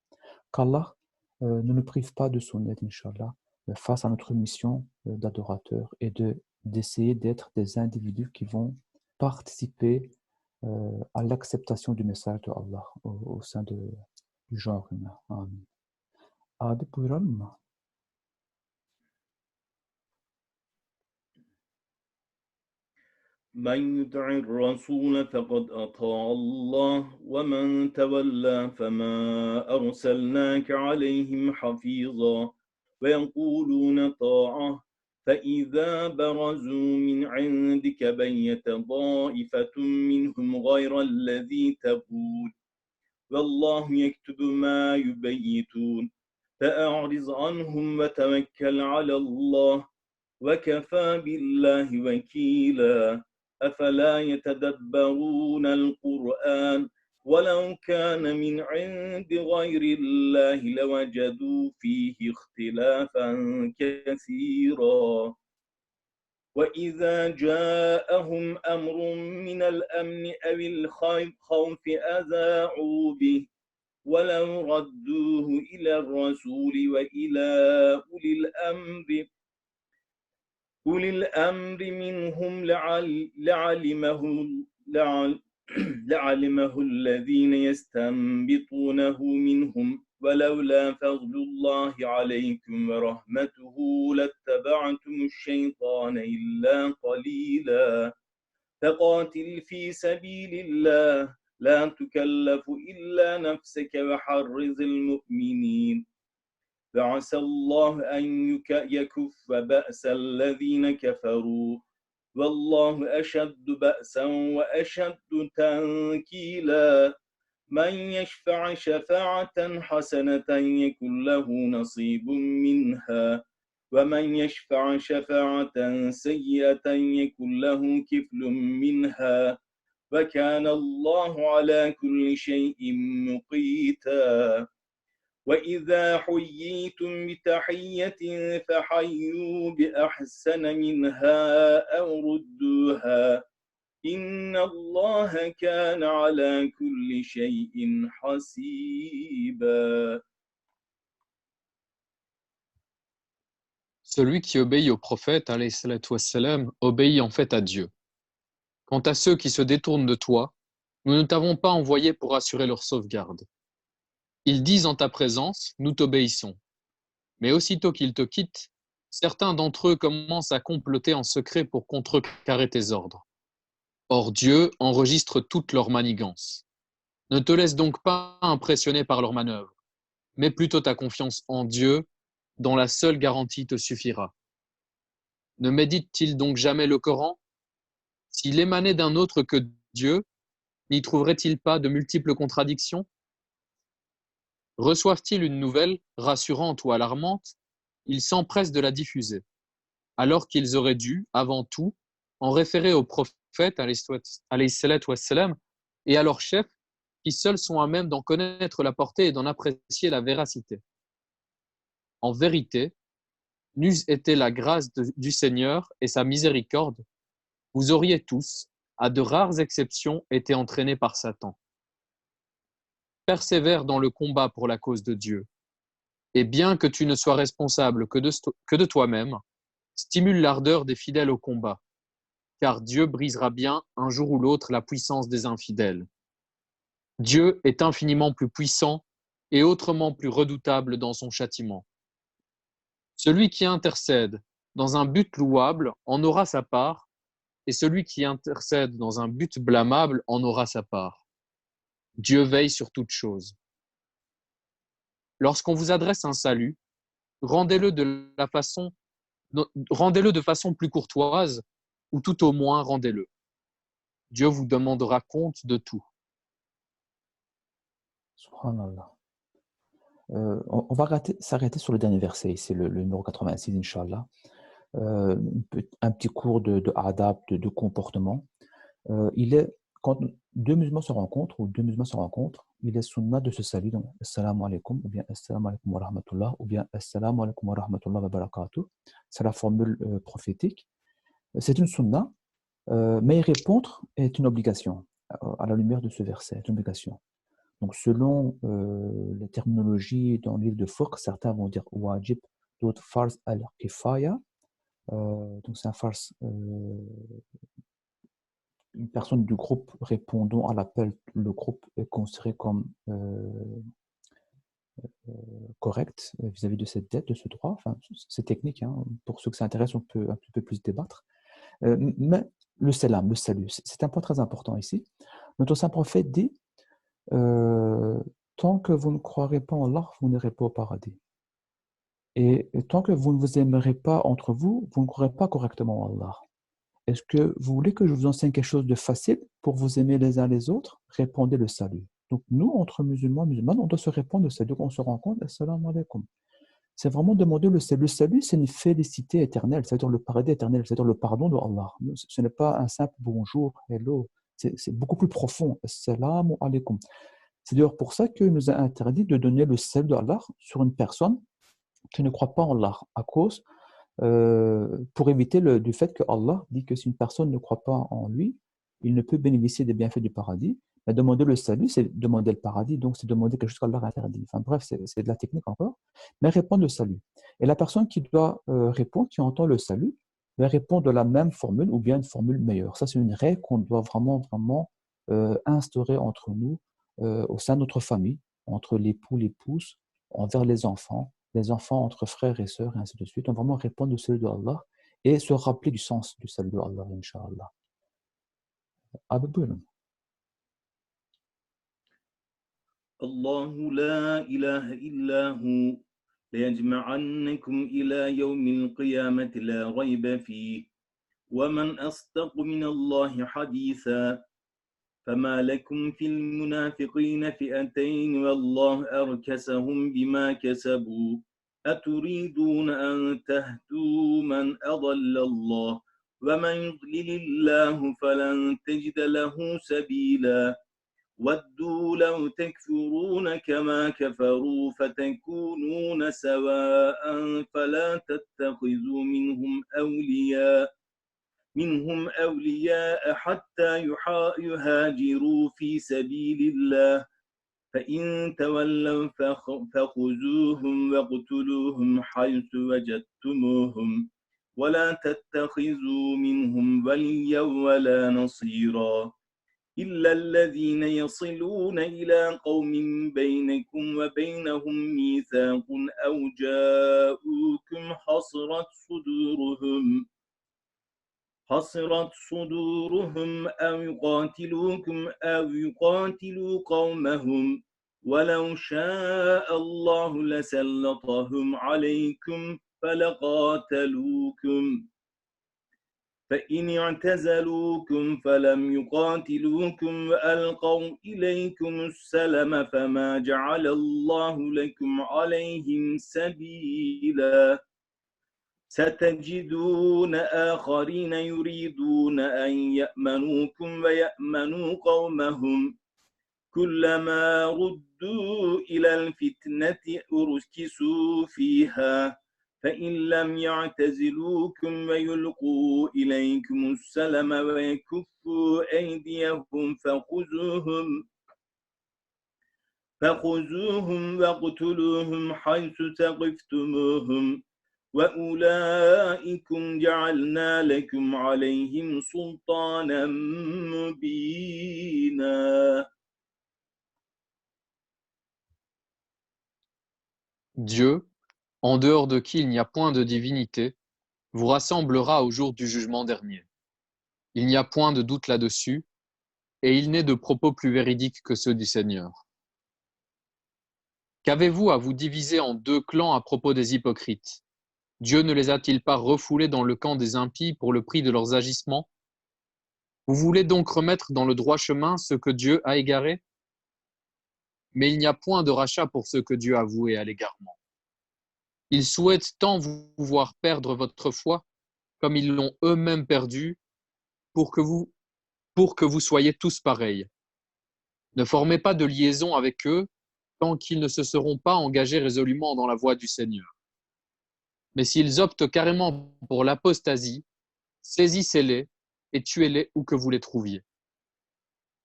Qu'Allah ne nous prive pas de son aide, Inch'Allah, face à notre mission d'adorateur et d'essayer d'être des individus qui vont participer à l'acceptation du message de Allah au sein du genre humain. Amen. Adi buyuralım mı? من يطع الرسول فقد أطاع الله ومن تولى فما أرسلناك عليهم حفيظا ويقولون طاعة فإذا برزوا من عندك بيت طائفة منهم غير الذي تقول والله يكتب ما يبيتون فأعرض عنهم وتوكل على الله وكفى بالله وكيلا أفلا يتدبرون القرآن ولو كان من عند غير الله لوجدوا فيه اختلافا كثيرا وإذا جاءهم أمر من الأمن أو الخوف أذاعوا به ولو ردوه إلى الرسول وإلى أولي الأمر منهم لعلمه الذين يستنبطونه منهم ولولا فضل الله عليكم ورحمته لاتبعتم الشيطان إلا قليلا فقاتل في سبيل الله لا تكلف إلا نفسك وحرز المؤمنين فعسى الله أن يكف بأس الذين كفروا والله أشد بأسا وأشد تنكيلا من يشفع شفاعة حسنة يكن له نصيب منها ومن يشفع شفاعة سيئة يكن له كفل منها وكان الله على كل شيء مقيتا وإذا حييتم بتحية فحيوا بأحسن منها أو ردوها إن الله كان على كل شيء حسيبا. Celui qui obéit au prophète, alayhi salatu wassalam, obéit en fait à Dieu. Quant à ceux qui se détournent de toi, nous ne t'avons pas envoyé pour assurer leur sauvegarde. Ils disent en ta présence, nous t'obéissons. Mais aussitôt qu'ils te quittent, certains d'entre eux commencent à comploter en secret pour contrecarrer tes ordres. Or Dieu enregistre toutes leurs manigances. Ne te laisse donc pas impressionner par leurs manœuvres, mais plutôt ta confiance en Dieu, dont la seule garantie te suffira. Ne médite-t-il donc jamais le Coran? S'il émanait d'un autre que Dieu, n'y trouverait-il pas de multiples contradictions? Reçoivent-ils une nouvelle, rassurante ou alarmante, ils s'empressent de la diffuser, alors qu'ils auraient dû, avant tout, en référer au prophète, alayhi salatu wassalam, et à leurs chefs, qui seuls sont à même d'en connaître la portée et d'en apprécier la véracité. En vérité, n'eût été la grâce du Seigneur et sa miséricorde, vous auriez tous, à de rares exceptions, été entraînés par Satan. Persévère dans le combat pour la cause de Dieu, et bien que tu ne sois responsable que de toi-même, stimule l'ardeur des fidèles au combat, car Dieu brisera bien un jour ou l'autre la puissance des infidèles. Dieu est infiniment plus puissant et autrement plus redoutable dans son châtiment. Celui qui intercède dans un but louable en aura sa part, et celui qui intercède dans un but blâmable en aura sa part. Dieu veille sur toutes choses. Lorsqu'on vous adresse un salut, rendez-le de façon plus courtoise, ou tout au moins rendez-le. Dieu vous demandera compte de tout. Subhanallah. On va s'arrêter sur le dernier verset, c'est le numéro 86, Inch'Allah. Un petit cours de adab, de comportement. Quand deux musulmans se rencontrent, il est sunnah de se saluer, donc assalamu alaikum, ou bien assalamu alaikum wa rahmatullah, ou bien assalamu alaikum wa rahmatullah wa barakatuh. C'est la formule prophétique. C'est une sunnah, mais y répondre est une obligation, à la lumière de ce verset, c'est une obligation. Donc, selon les terminologies dans le livre de fiqh, certains vont dire wajib, d'autres fars al-kifaya. Donc, c'est un fars, une personne du groupe répondant à l'appel, le groupe est considéré comme correct vis-à-vis de cette dette, de ce droit. Enfin, c'est technique, hein. Pour ceux que ça intéresse, on peut un petit peu plus débattre. Mais le salam, le salut, c'est un point très important ici. Notre saint prophète dit tant que vous ne croirez pas en Allah, vous n'irez pas au paradis. Et tant que vous ne vous aimerez pas entre vous, vous ne croirez pas correctement en Allah. Est-ce que vous voulez que je vous enseigne quelque chose de facile pour vous aimer les uns les autres? Répondez le salut. Donc nous, entre musulmans, musulmanes, on doit se répondre le salut. On se rencontre, assalamu alaikum. C'est vraiment demander le salut. Le salut, c'est une félicité éternelle, c'est-à-dire le paradis éternel, c'est-à-dire le pardon de Allah. Ce n'est pas un simple bonjour, hello. C'est beaucoup plus profond. Assalamu alaikum. C'est d'ailleurs pour ça qu'il nous a interdit de donner le salut d'Allah sur une personne qui ne croit pas en Allah, à cause, pour éviter du fait que Allah dit que si une personne ne croit pas en lui, il ne peut bénéficier des bienfaits du paradis. Mais demander le salut, c'est demander le paradis, donc c'est demander quelque chose qu'Allah a interdit. Enfin bref, c'est de la technique encore, mais répondre le salut. Et la personne qui doit répondre, qui entend le salut, va répondre de la même formule ou bien une formule meilleure. Ça, c'est une règle qu'on doit vraiment instaurer entre nous, au sein de notre famille, entre l'époux, l'épouse, envers les enfants entre frères et sœurs, et ainsi de suite. On va vraiment répondre au salut de Allah et se rappeler du sens du salut de Allah, Inch'Allah. Buyurun. الله لا إله إلا هو ليجمعنكم إلى يوم القيامة لا ريب فيه ومن أصدق من الله حديثا فما لكم في المنافقين فئتين والله أركسهم بما كسبوا أتريدون أن تهدوا من أضل الله ومن يضلل الله فلن تجد له سبيلا ودوا لو تكفرون كما كفروا فتكونون سواء فلا تتخذوا منهم أولياء حتى يهاجروا في سبيل الله فإن تولوا فخذوهم واقتلوهم حيث وجدتموهم ولا تتخذوا منهم وليا ولا نصيرا إلا الذين يصلون إلى قوم بينكم وبينهم ميثاق أو جاءوكم حصرت صدورهم أو يقاتلوكم أو يقاتلوا قومهم ولو شاء الله لسلطهم عليكم فلقاتلوكم فإن اعتزلوكم فلم يقاتلوكم وألقوا إليكم السلم فما جعل الله لكم عليهم سبيلا ستجدون آخرين يريدون أن يأمنوكم ويأمنوا قومهم كلما ردوا إلى الفتنة أركسوا فيها فإن لم يعتزلوكم ويلقوا إليكم السلم ويكفوا أيديهم فخذوهم واقتلوهم حيث ثقفتموهم وأولئكم جعلنا لكم عليهم سلطانا مبينا. Dieu, en dehors de qui il n'y a point de divinité, vous rassemblera au jour du jugement dernier. Il n'y a point de doute là-dessus, et il n'est de propos plus véridiques que ceux du Seigneur. Qu'avez-vous à vous diviser en deux clans à propos des hypocrites? Dieu ne les a-t-il pas refoulés dans le camp des impies pour le prix de leurs agissements? Vous voulez donc remettre dans le droit chemin ceux que Dieu a égarés? Mais il n'y a point de rachat pour ceux que Dieu a voués à l'égarement. Ils souhaitent tant vous voir perdre votre foi, comme ils l'ont eux-mêmes perdue, pour que vous soyez tous pareils. Ne formez pas de liaison avec eux tant qu'ils ne se seront pas engagés résolument dans la voie du Seigneur. Mais s'ils optent carrément pour l'apostasie, saisissez-les et tuez-les où que vous les trouviez.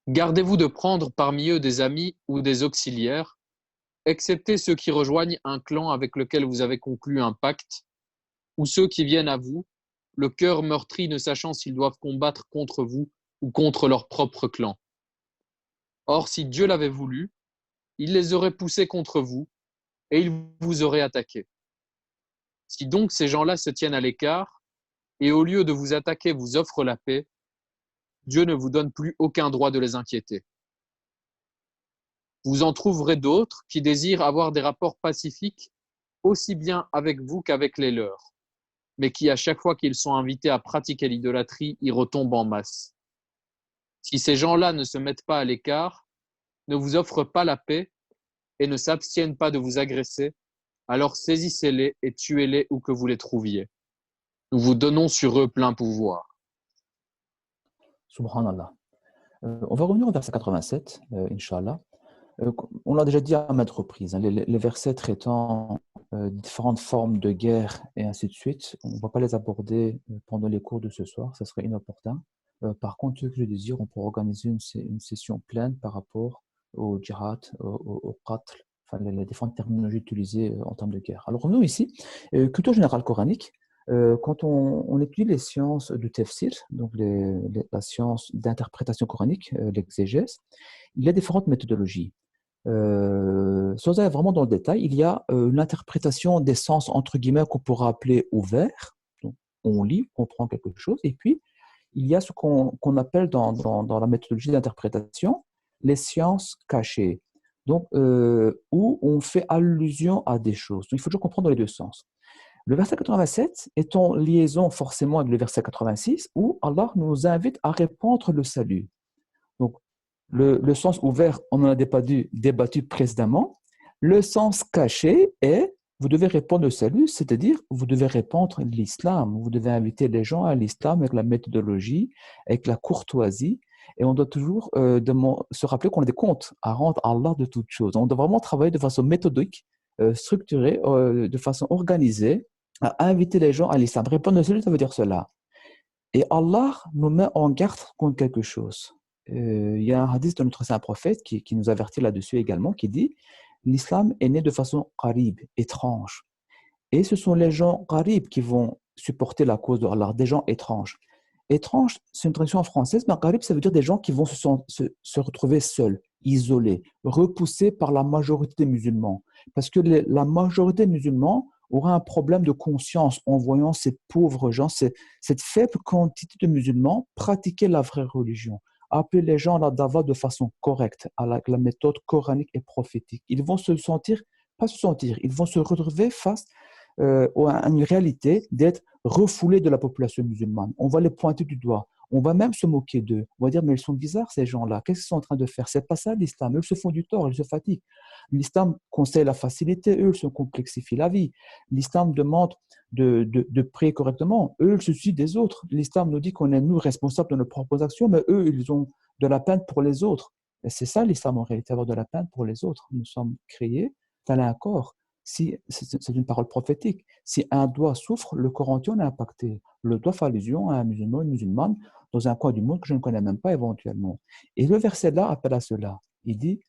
Gardez-vous de prendre parmi eux des amis ou des auxiliaires, excepté ceux qui rejoignent un clan avec lequel vous avez conclu un pacte, ou ceux qui viennent à vous, le cœur meurtri ne sachant s'ils doivent combattre contre vous ou contre leur propre clan. Or, si Dieu l'avait voulu, il les aurait poussés contre vous et il vous aurait attaqué. Si donc ces gens-là se tiennent à l'écart et au lieu de vous attaquer vous offrent la paix, Dieu ne vous donne plus aucun droit de les inquiéter. Vous en trouverez d'autres qui désirent avoir des rapports pacifiques aussi bien avec vous qu'avec les leurs, mais qui, à chaque fois qu'ils sont invités à pratiquer l'idolâtrie, y retombent en masse. Si ces gens-là ne se mettent pas à l'écart, ne vous offrent pas la paix et ne s'abstiennent pas de vous agresser, alors saisissez-les et tuez-les où que vous les trouviez. Nous vous donnons sur eux plein pouvoir. Subhanallah. On va revenir au verset 87, Inch'Allah. On l'a déjà dit à maintes reprises, hein, les versets traitant différentes formes de guerre et ainsi de suite, on ne va pas les aborder pendant les cours de ce soir, ça serait inopportun. Par contre, ce que je désire, on pourra organiser une session pleine par rapport au djihad, au qatl, enfin les différentes terminologies utilisées en termes de guerre. Alors revenons ici, culture générale coranique. Quand on étudie les sciences du tafsir, donc la science d'interprétation coranique, l'exégèse, il y a différentes méthodologies. Sans aller vraiment dans le détail, il y a une interprétation des sens, entre guillemets, qu'on pourrait appeler ouverts. Donc, on lit, on comprend quelque chose, et puis il y a ce qu'on appelle dans la méthodologie d'interprétation les sciences cachées, donc, où on fait allusion à des choses. Donc, il faut toujours comprendre dans les deux sens. Le verset 87 est en liaison forcément avec le verset 86, où Allah nous invite à répandre le salut. Donc, le sens ouvert, on en a débattu précédemment. Le sens caché est, vous devez répondre le salut, c'est-à-dire vous devez répandre l'islam. Vous devez inviter les gens à l'islam avec la méthodologie, avec la courtoisie. Et on doit toujours se rappeler qu'on a des comptes à rendre à Allah de toutes choses. On doit vraiment travailler de façon méthodique, structurée, de façon organisée, à inviter les gens à l'islam. Répondre le salut, ça veut dire cela. Et Allah nous met en garde contre quelque chose. Il y a un hadith de notre saint prophète qui nous avertit là-dessus également, qui dit l'islam est né de façon qarib, étrange. Et ce sont les gens qarib qui vont supporter la cause de Allah, des gens étranges. Étrange, c'est une traduction française, mais qarib, ça veut dire des gens qui vont se retrouver seuls, isolés, repoussés par la majorité des musulmans. Parce que la majorité des musulmans aura un problème de conscience en voyant ces pauvres gens, cette faible quantité de musulmans pratiquer la vraie religion, appeler les gens à la dawa de façon correcte, à la méthode coranique et prophétique. Ils vont ils vont se retrouver face à une réalité d'être refoulés de la population musulmane. On va les pointer du doigt. On va même se moquer d'eux. On va dire, mais ils sont bizarres, ces gens-là. Qu'est-ce qu'ils sont en train de faire? C'est pas ça l'islam. Eux, ils se font du tort, ils se fatiguent. L'islam conseille la facilité, eux, ils se complexifient la vie. L'islam demande de prier correctement. Eux, ils se soucient des autres. L'islam nous dit qu'on est, nous, responsables de nos propres actions, mais eux, ils ont de la peine pour les autres. Et c'est ça l'islam en réalité, avoir de la peine pour les autres. Nous sommes créés tel un corps. Si, c'est une parole prophétique. Si un doigt souffre, le corps entier en est impacté. Le doigt fait allusion à un musulman, une musulmane, dans un coin du monde que je ne connais même pas éventuellement. Et le verset-là appelle à cela. Il dit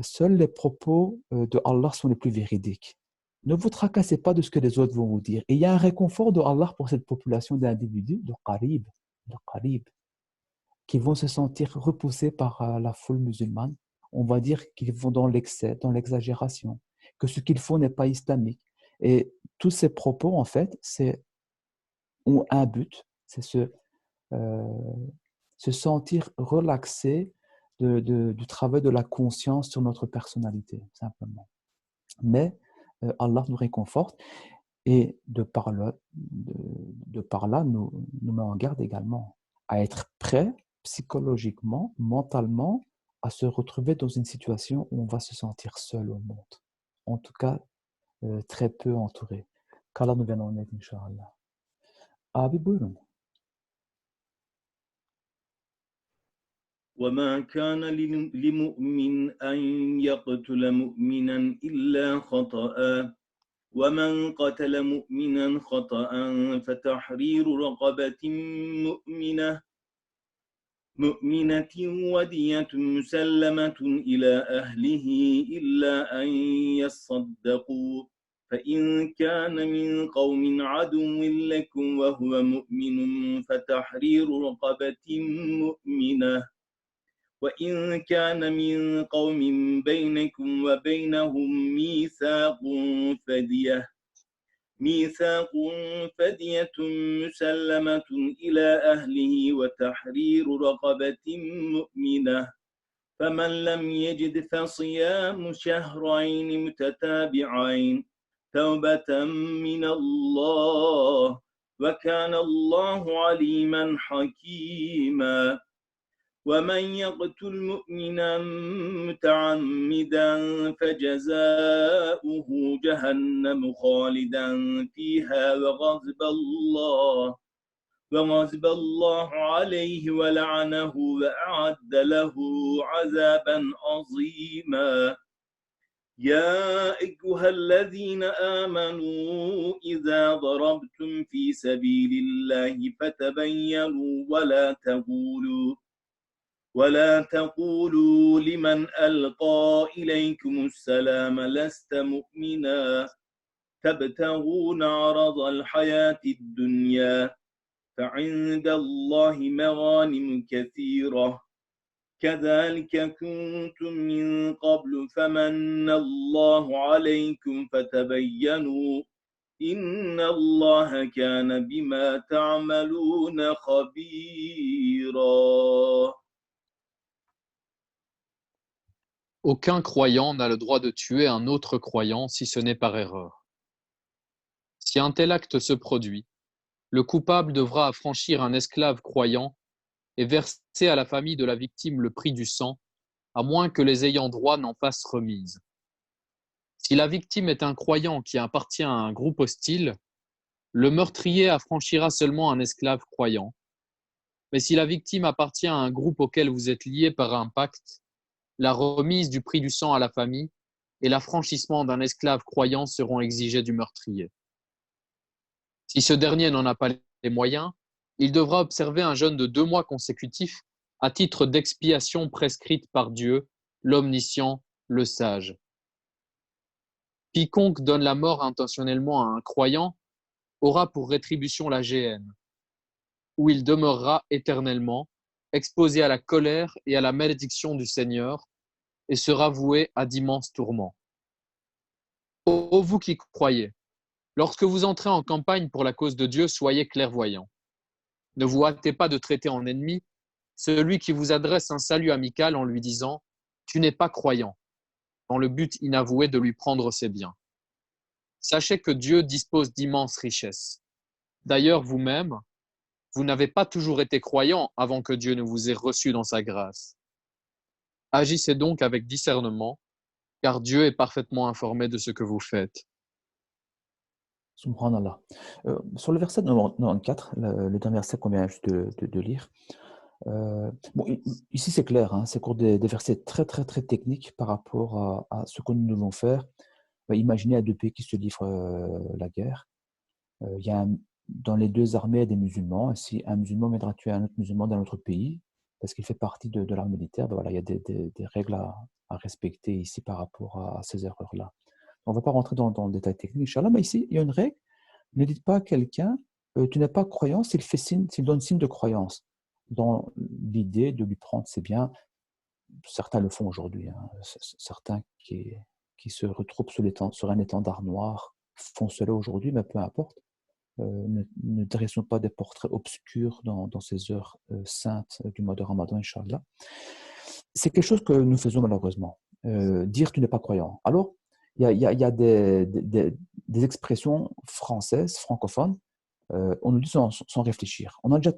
seuls les propos de Allah sont les plus véridiques. Ne vous tracassez pas de ce que les autres vont vous dire. Et il y a un réconfort de Allah pour cette population d'individus, de qarib, qui vont se sentir repoussés par la foule musulmane. On va dire qu'ils vont dans l'excès, dans l'exagération, que ce qu'ils font n'est pas islamique. Et tous ces propos, en fait, ont un but, c'est se sentir relaxé du travail de la conscience sur notre personnalité, simplement. Mais Allah nous réconforte et de par là nous met en garde également à être prêt psychologiquement, mentalement, à se retrouver dans une situation où on va se sentir seul au monde. En tout cas, très peu entouré. Qu'Allah nous vienne en aide, Inch'Allah. Abi, buyurun. وما كان لمؤمن أن يقتل مؤمنا إلا خطأ ومن قتل مؤمنا خطأ فتحرير رقبة مؤمنة ودية مسلمة إلى أهله إلا أن يصدقوا فإن كان من قوم عدو لكم وهو مؤمن فتحرير رقبة مؤمنة وإن كان من قوم بينكم وبينهم ميثاق فدية مسلمة إلى أهله وتحرير رقبة مؤمنة فمن لم يجد فصيام شهرين متتابعين توبة من الله وكان الله عليما حكيما ومن يقتل مؤمنا متعمدا فجزاؤه جهنم خالدا فيها وغضب الله عليه ولعنه وأعد له عذابا عظيما يا أيها الذين آمنوا إذا ضربتم في سبيل الله فتبينوا ولا تقولوا لمن ألقى إليكم السلام لست مؤمنا تبتغون عرض الحياة الدنيا فعند الله مغانم كثيرة كذلك كنتم من قبل فمن الله عليكم فتبينوا إن الله كان بما تعملون خبيرا. Aucun croyant n'a le droit de tuer un autre croyant si ce n'est par erreur. Si un tel acte se produit, le coupable devra affranchir un esclave croyant et verser à la famille de la victime le prix du sang, à moins que les ayants droit n'en fassent remise. Si la victime est un croyant qui appartient à un groupe hostile, le meurtrier affranchira seulement un esclave croyant. Mais si la victime appartient à un groupe auquel vous êtes lié par un pacte, la remise du prix du sang à la famille et l'affranchissement d'un esclave croyant seront exigés du meurtrier. Si ce dernier n'en a pas les moyens, il devra observer un jeûne de 2 mois consécutifs à titre d'expiation prescrite par Dieu, l'omniscient, le sage. Quiconque donne la mort intentionnellement à un croyant aura pour rétribution la géhenne, où il demeurera éternellement, exposé à la colère et à la malédiction du Seigneur, et sera voué à d'immenses tourments. Ô vous qui croyez, lorsque vous entrez en campagne pour la cause de Dieu, soyez clairvoyants. Ne vous hâtez pas de traiter en ennemi celui qui vous adresse un salut amical en lui disant « Tu n'es pas croyant », dans le but inavoué de lui prendre ses biens. Sachez que Dieu dispose d'immenses richesses. D'ailleurs, vous-même, vous n'avez pas toujours été croyant avant que Dieu ne vous ait reçu dans sa grâce. Agissez donc avec discernement, car Dieu est parfaitement informé de ce que vous faites. Subhanallah. Sur le verset 94, le dernier verset qu'on vient juste de lire, bon, ici c'est clair, hein, c'est pour des versets très très très techniques par rapport à ce que nous devons faire. Imaginez à deux pays qui se livrent la guerre. Il y a dans les deux armées des musulmans. Si un musulman viendra tuer un autre musulman dans notre pays, parce qu'il fait partie de l'armée militaire, ben voilà, il y a des règles à respecter ici par rapport à ces erreurs-là. On ne va pas rentrer dans le détail technique, Inch'Allah, mais ici, il y a une règle. Ne dites pas à quelqu'un, tu n'es pas croyant s'il donne signe de croyance, dans l'idée de lui prendre ses biens. Certains le font aujourd'hui, hein. Certains qui se retrouvent sur un étendard noir font cela aujourd'hui, mais peu importe. Ne dressons pas des portraits obscurs dans ces heures saintes du mois de Ramadan, Inch'Allah. C'est quelque chose que nous faisons malheureusement. Dire tu n'es pas croyant. Alors, il y a des expressions françaises, francophones, on nous dit sans réfléchir. On a déjà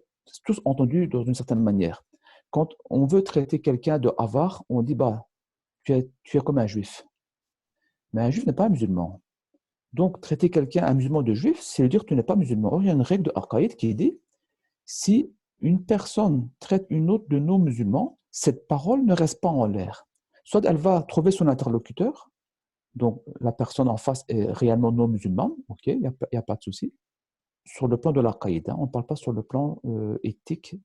tous entendu d'une certaine manière. Quand on veut traiter quelqu'un de avare, on dit bah, tu es comme un juif. Mais un juif n'est pas un musulman. Donc, traiter quelqu'un, un musulman de juif, c'est lui dire que tu n'es pas musulman. Or, il y a une règle de Al-Qaïd qui dit si une personne traite une autre de non-musulman, cette parole ne reste pas en l'air. Soit elle va trouver son interlocuteur, donc la personne en face est réellement non-musulmane, ok, il n'y a pas de souci. Sur le plan de l'Al-Qaïd, hein, on ne parle pas sur le plan éthique,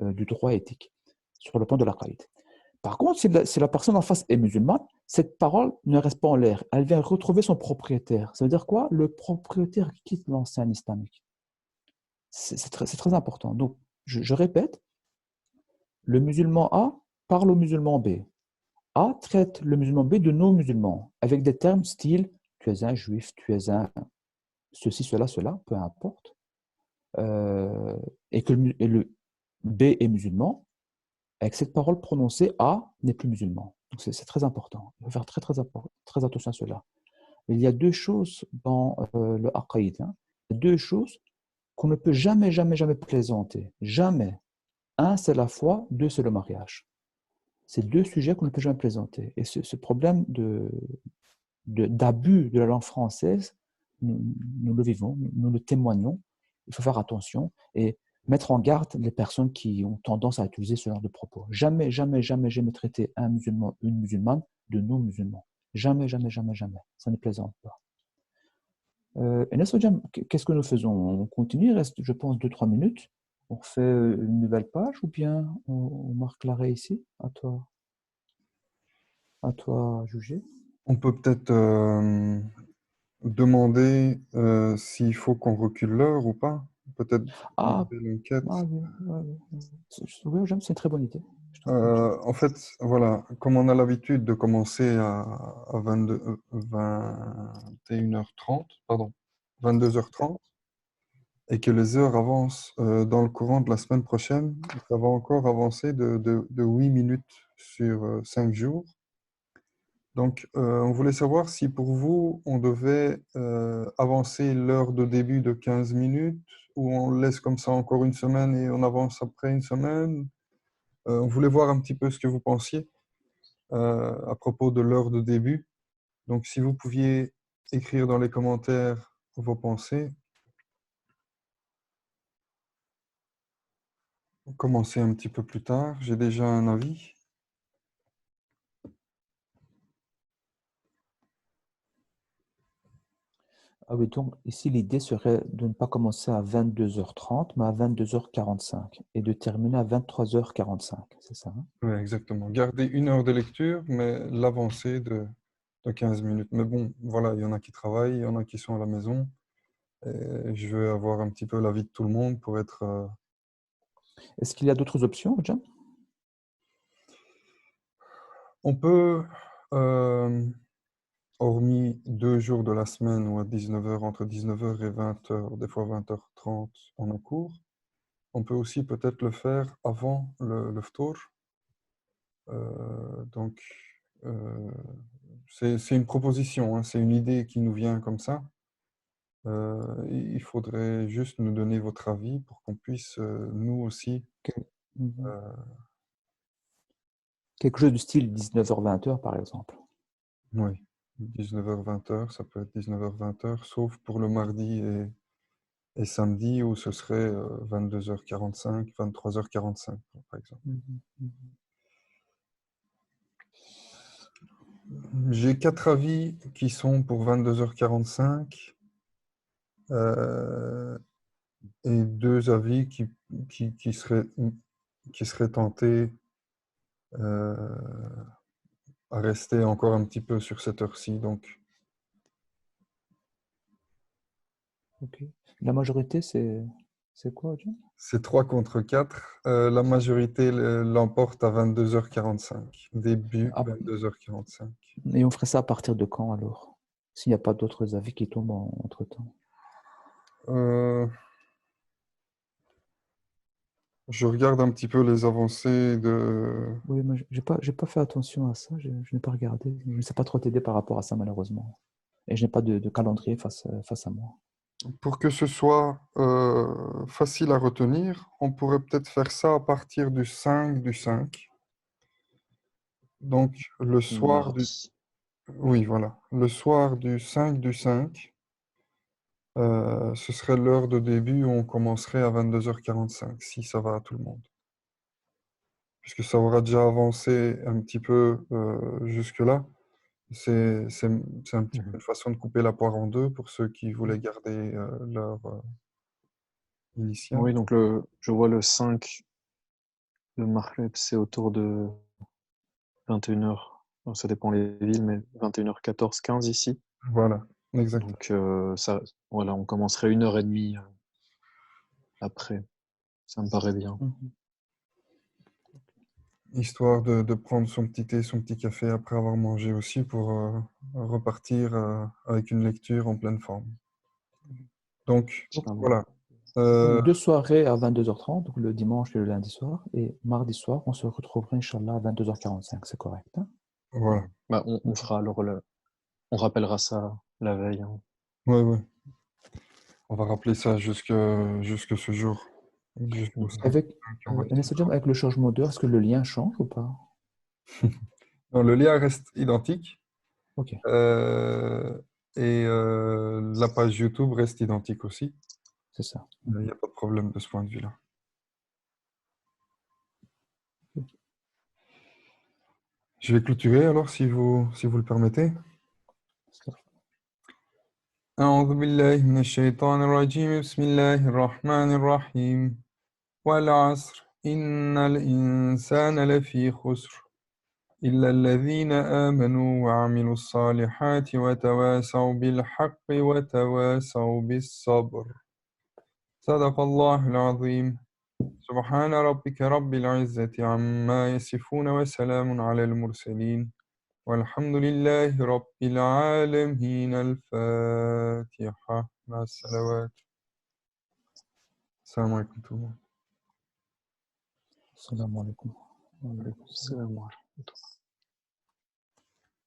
du droit éthique, sur le plan de l'Al-Qaïd. Par contre, si la personne en face est musulmane, cette parole ne reste pas en l'air. Elle vient retrouver son propriétaire. Ça veut dire quoi? Le propriétaire quitte l'enceinte islamique. C'est très important. Donc, je répète, le musulman A parle au musulman B. A traite le musulman B de non-musulman, avec des termes style « tu es un juif, tu es un ceci, cela, peu importe. » et que le B est musulman, avec cette parole prononcée, A n'est plus musulman. Donc c'est très important. Il faut faire très attention à cela. Il y a deux choses dans le Aqaïd. Hein. Deux choses qu'on ne peut jamais plaisanter. Jamais. Un, c'est la foi. Deux, c'est le mariage. C'est deux sujets qu'on ne peut jamais plaisanter. Et ce problème d'abus de la langue française, nous le vivons, nous le témoignons. Il faut faire attention et mettre en garde les personnes qui ont tendance à utiliser ce genre de propos. Jamais traiter un musulman, une musulmane de non-musulman. Jamais. Ça ne plaisante pas. Qu'est-ce que nous faisons? On continue, il reste, je pense, 2-3 minutes. On refait une nouvelle page ou bien on marque l'arrêt ici? À toi à juger. On peut peut-être demander s'il faut qu'on recule l'heure ou pas. Peut-être Ah, une enquête. oui, c'est une très bonne idée. Je t'en prie. En fait, voilà, comme on a l'habitude de commencer à 21h30, pardon, 22h30, et que les heures avancent dans le courant de la semaine prochaine, ça va encore avancer de 8 minutes sur 5 jours. Donc, on voulait savoir si pour vous, on devait avancer l'heure de début de 15 minutes, ou on laisse comme ça encore une semaine et on avance après une semaine. On voulait voir un petit peu ce que vous pensiez à propos de l'heure de début. Donc, si vous pouviez écrire dans les commentaires vos pensées, commencer un petit peu plus tard. J'ai déjà un avis. Ah oui, donc ici, l'idée serait de ne pas commencer à 22h30, mais à 22h45 et de terminer à 23h45, c'est ça, hein? Oui, exactement. Garder une heure de lecture, mais l'avancer de 15 minutes. Mais bon, voilà, il y en a qui travaillent, il y en a qui sont à la maison. Et je vais avoir un petit peu l'avis de tout le monde pour être... Est-ce qu'il y a d'autres options, Jam? On peut, hormis 2 jours de la semaine où à 19h, entre 19h et 20h, des fois 20h30, on a cours, on peut aussi peut-être le faire avant le ftour. Donc, euh, c'est une proposition, hein, c'est une idée qui nous vient comme ça. Il faudrait juste nous donner votre avis pour qu'on puisse, nous aussi, Mhm. euh, Quelque chose du style 19h-20h, par exemple. oui, 19h, 20h, ça peut être 19h, 20h, sauf pour le mardi et samedi où ce serait 22h45, 23h45, par exemple. Mhm. Mhm. J'ai 4 avis qui sont pour 22h45 et 2 avis qui seraient tentés à rester encore un petit peu sur cette heure-ci. Donc, Ok. La majorité, c'est quoi, Jam? c'est 3 contre 4. La majorité l'emporte à 22h45. Début Ah, 22h45. et on ferait ça à partir de quand, alors? S'il n'y a pas d'autres avis qui tombent entre-temps. Euh, je regarde un petit peu les avancées de... Oui, mais j'ai pas fait attention à ça, je n'ai pas regardé. Je ne sais pas trop t'aider par rapport à ça, malheureusement. Et je n'ai pas de calendrier face à moi. Pour que ce soit facile à retenir, on pourrait peut-être faire ça à partir du 5 du 5. Donc, le soir du... Mardi. Oui, voilà. Le soir du 5 du 5, ce serait l'heure de début où on commencerait à 22h45, si ça va à tout le monde. Puisque ça aura déjà avancé un petit peu jusque-là. C'est un petit peu Mhm. une façon de couper la poire en deux pour ceux qui voulaient garder l'heure initiale. Oui, donc je vois le 5, le Maghreb, c'est autour de 21h. Ça dépend les villes, mais 21h14, 15 ici. Voilà, exact. Donc voilà, on commencerait 1h30 après. Ça me paraît bien. Mhm. Histoire de prendre son petit thé, son petit café après avoir mangé aussi pour repartir avec une lecture en pleine forme. Donc, C'est pas mal. voilà. Euh, Donc, deux soirées à 22h30, donc le dimanche et le lundi soir. Et mardi soir, on se retrouvera, Inch'Allah, à 22h45. C'est correct, hein? voilà. Bah, on fera alors on rappellera ça la veille, hein. Ouais, ouais. On va rappeler ça jusque ce jour. Jusqu'au Mhm. 5. Avec, On va essayer Anas Adjam, avec le changement d'heure, est-ce que le lien change ou pas? non, le lien reste identique Ok, euh, et la page YouTube reste identique aussi. c'est ça. Il n'y a pas de problème de ce point de vue-là. Mhm. Je vais clôturer alors si vous le permettez. أعوذ بالله من الشيطان الرجيم بسم الله الرحمن الرحيم والعصر إن الإنسان لفي خسر إلا الذين آمنوا وعملوا الصالحات وتواصوا بالحق وتواصوا بالصبر صدق الله العظيم سبحان ربك رب العزة عما يصفون وسلام على المرسلين والحمد لله رب العالمين. الفاتحة مع الصلوات. السلام عليكم tout le monde. السلام عليكم. Salam wa rahmatullah.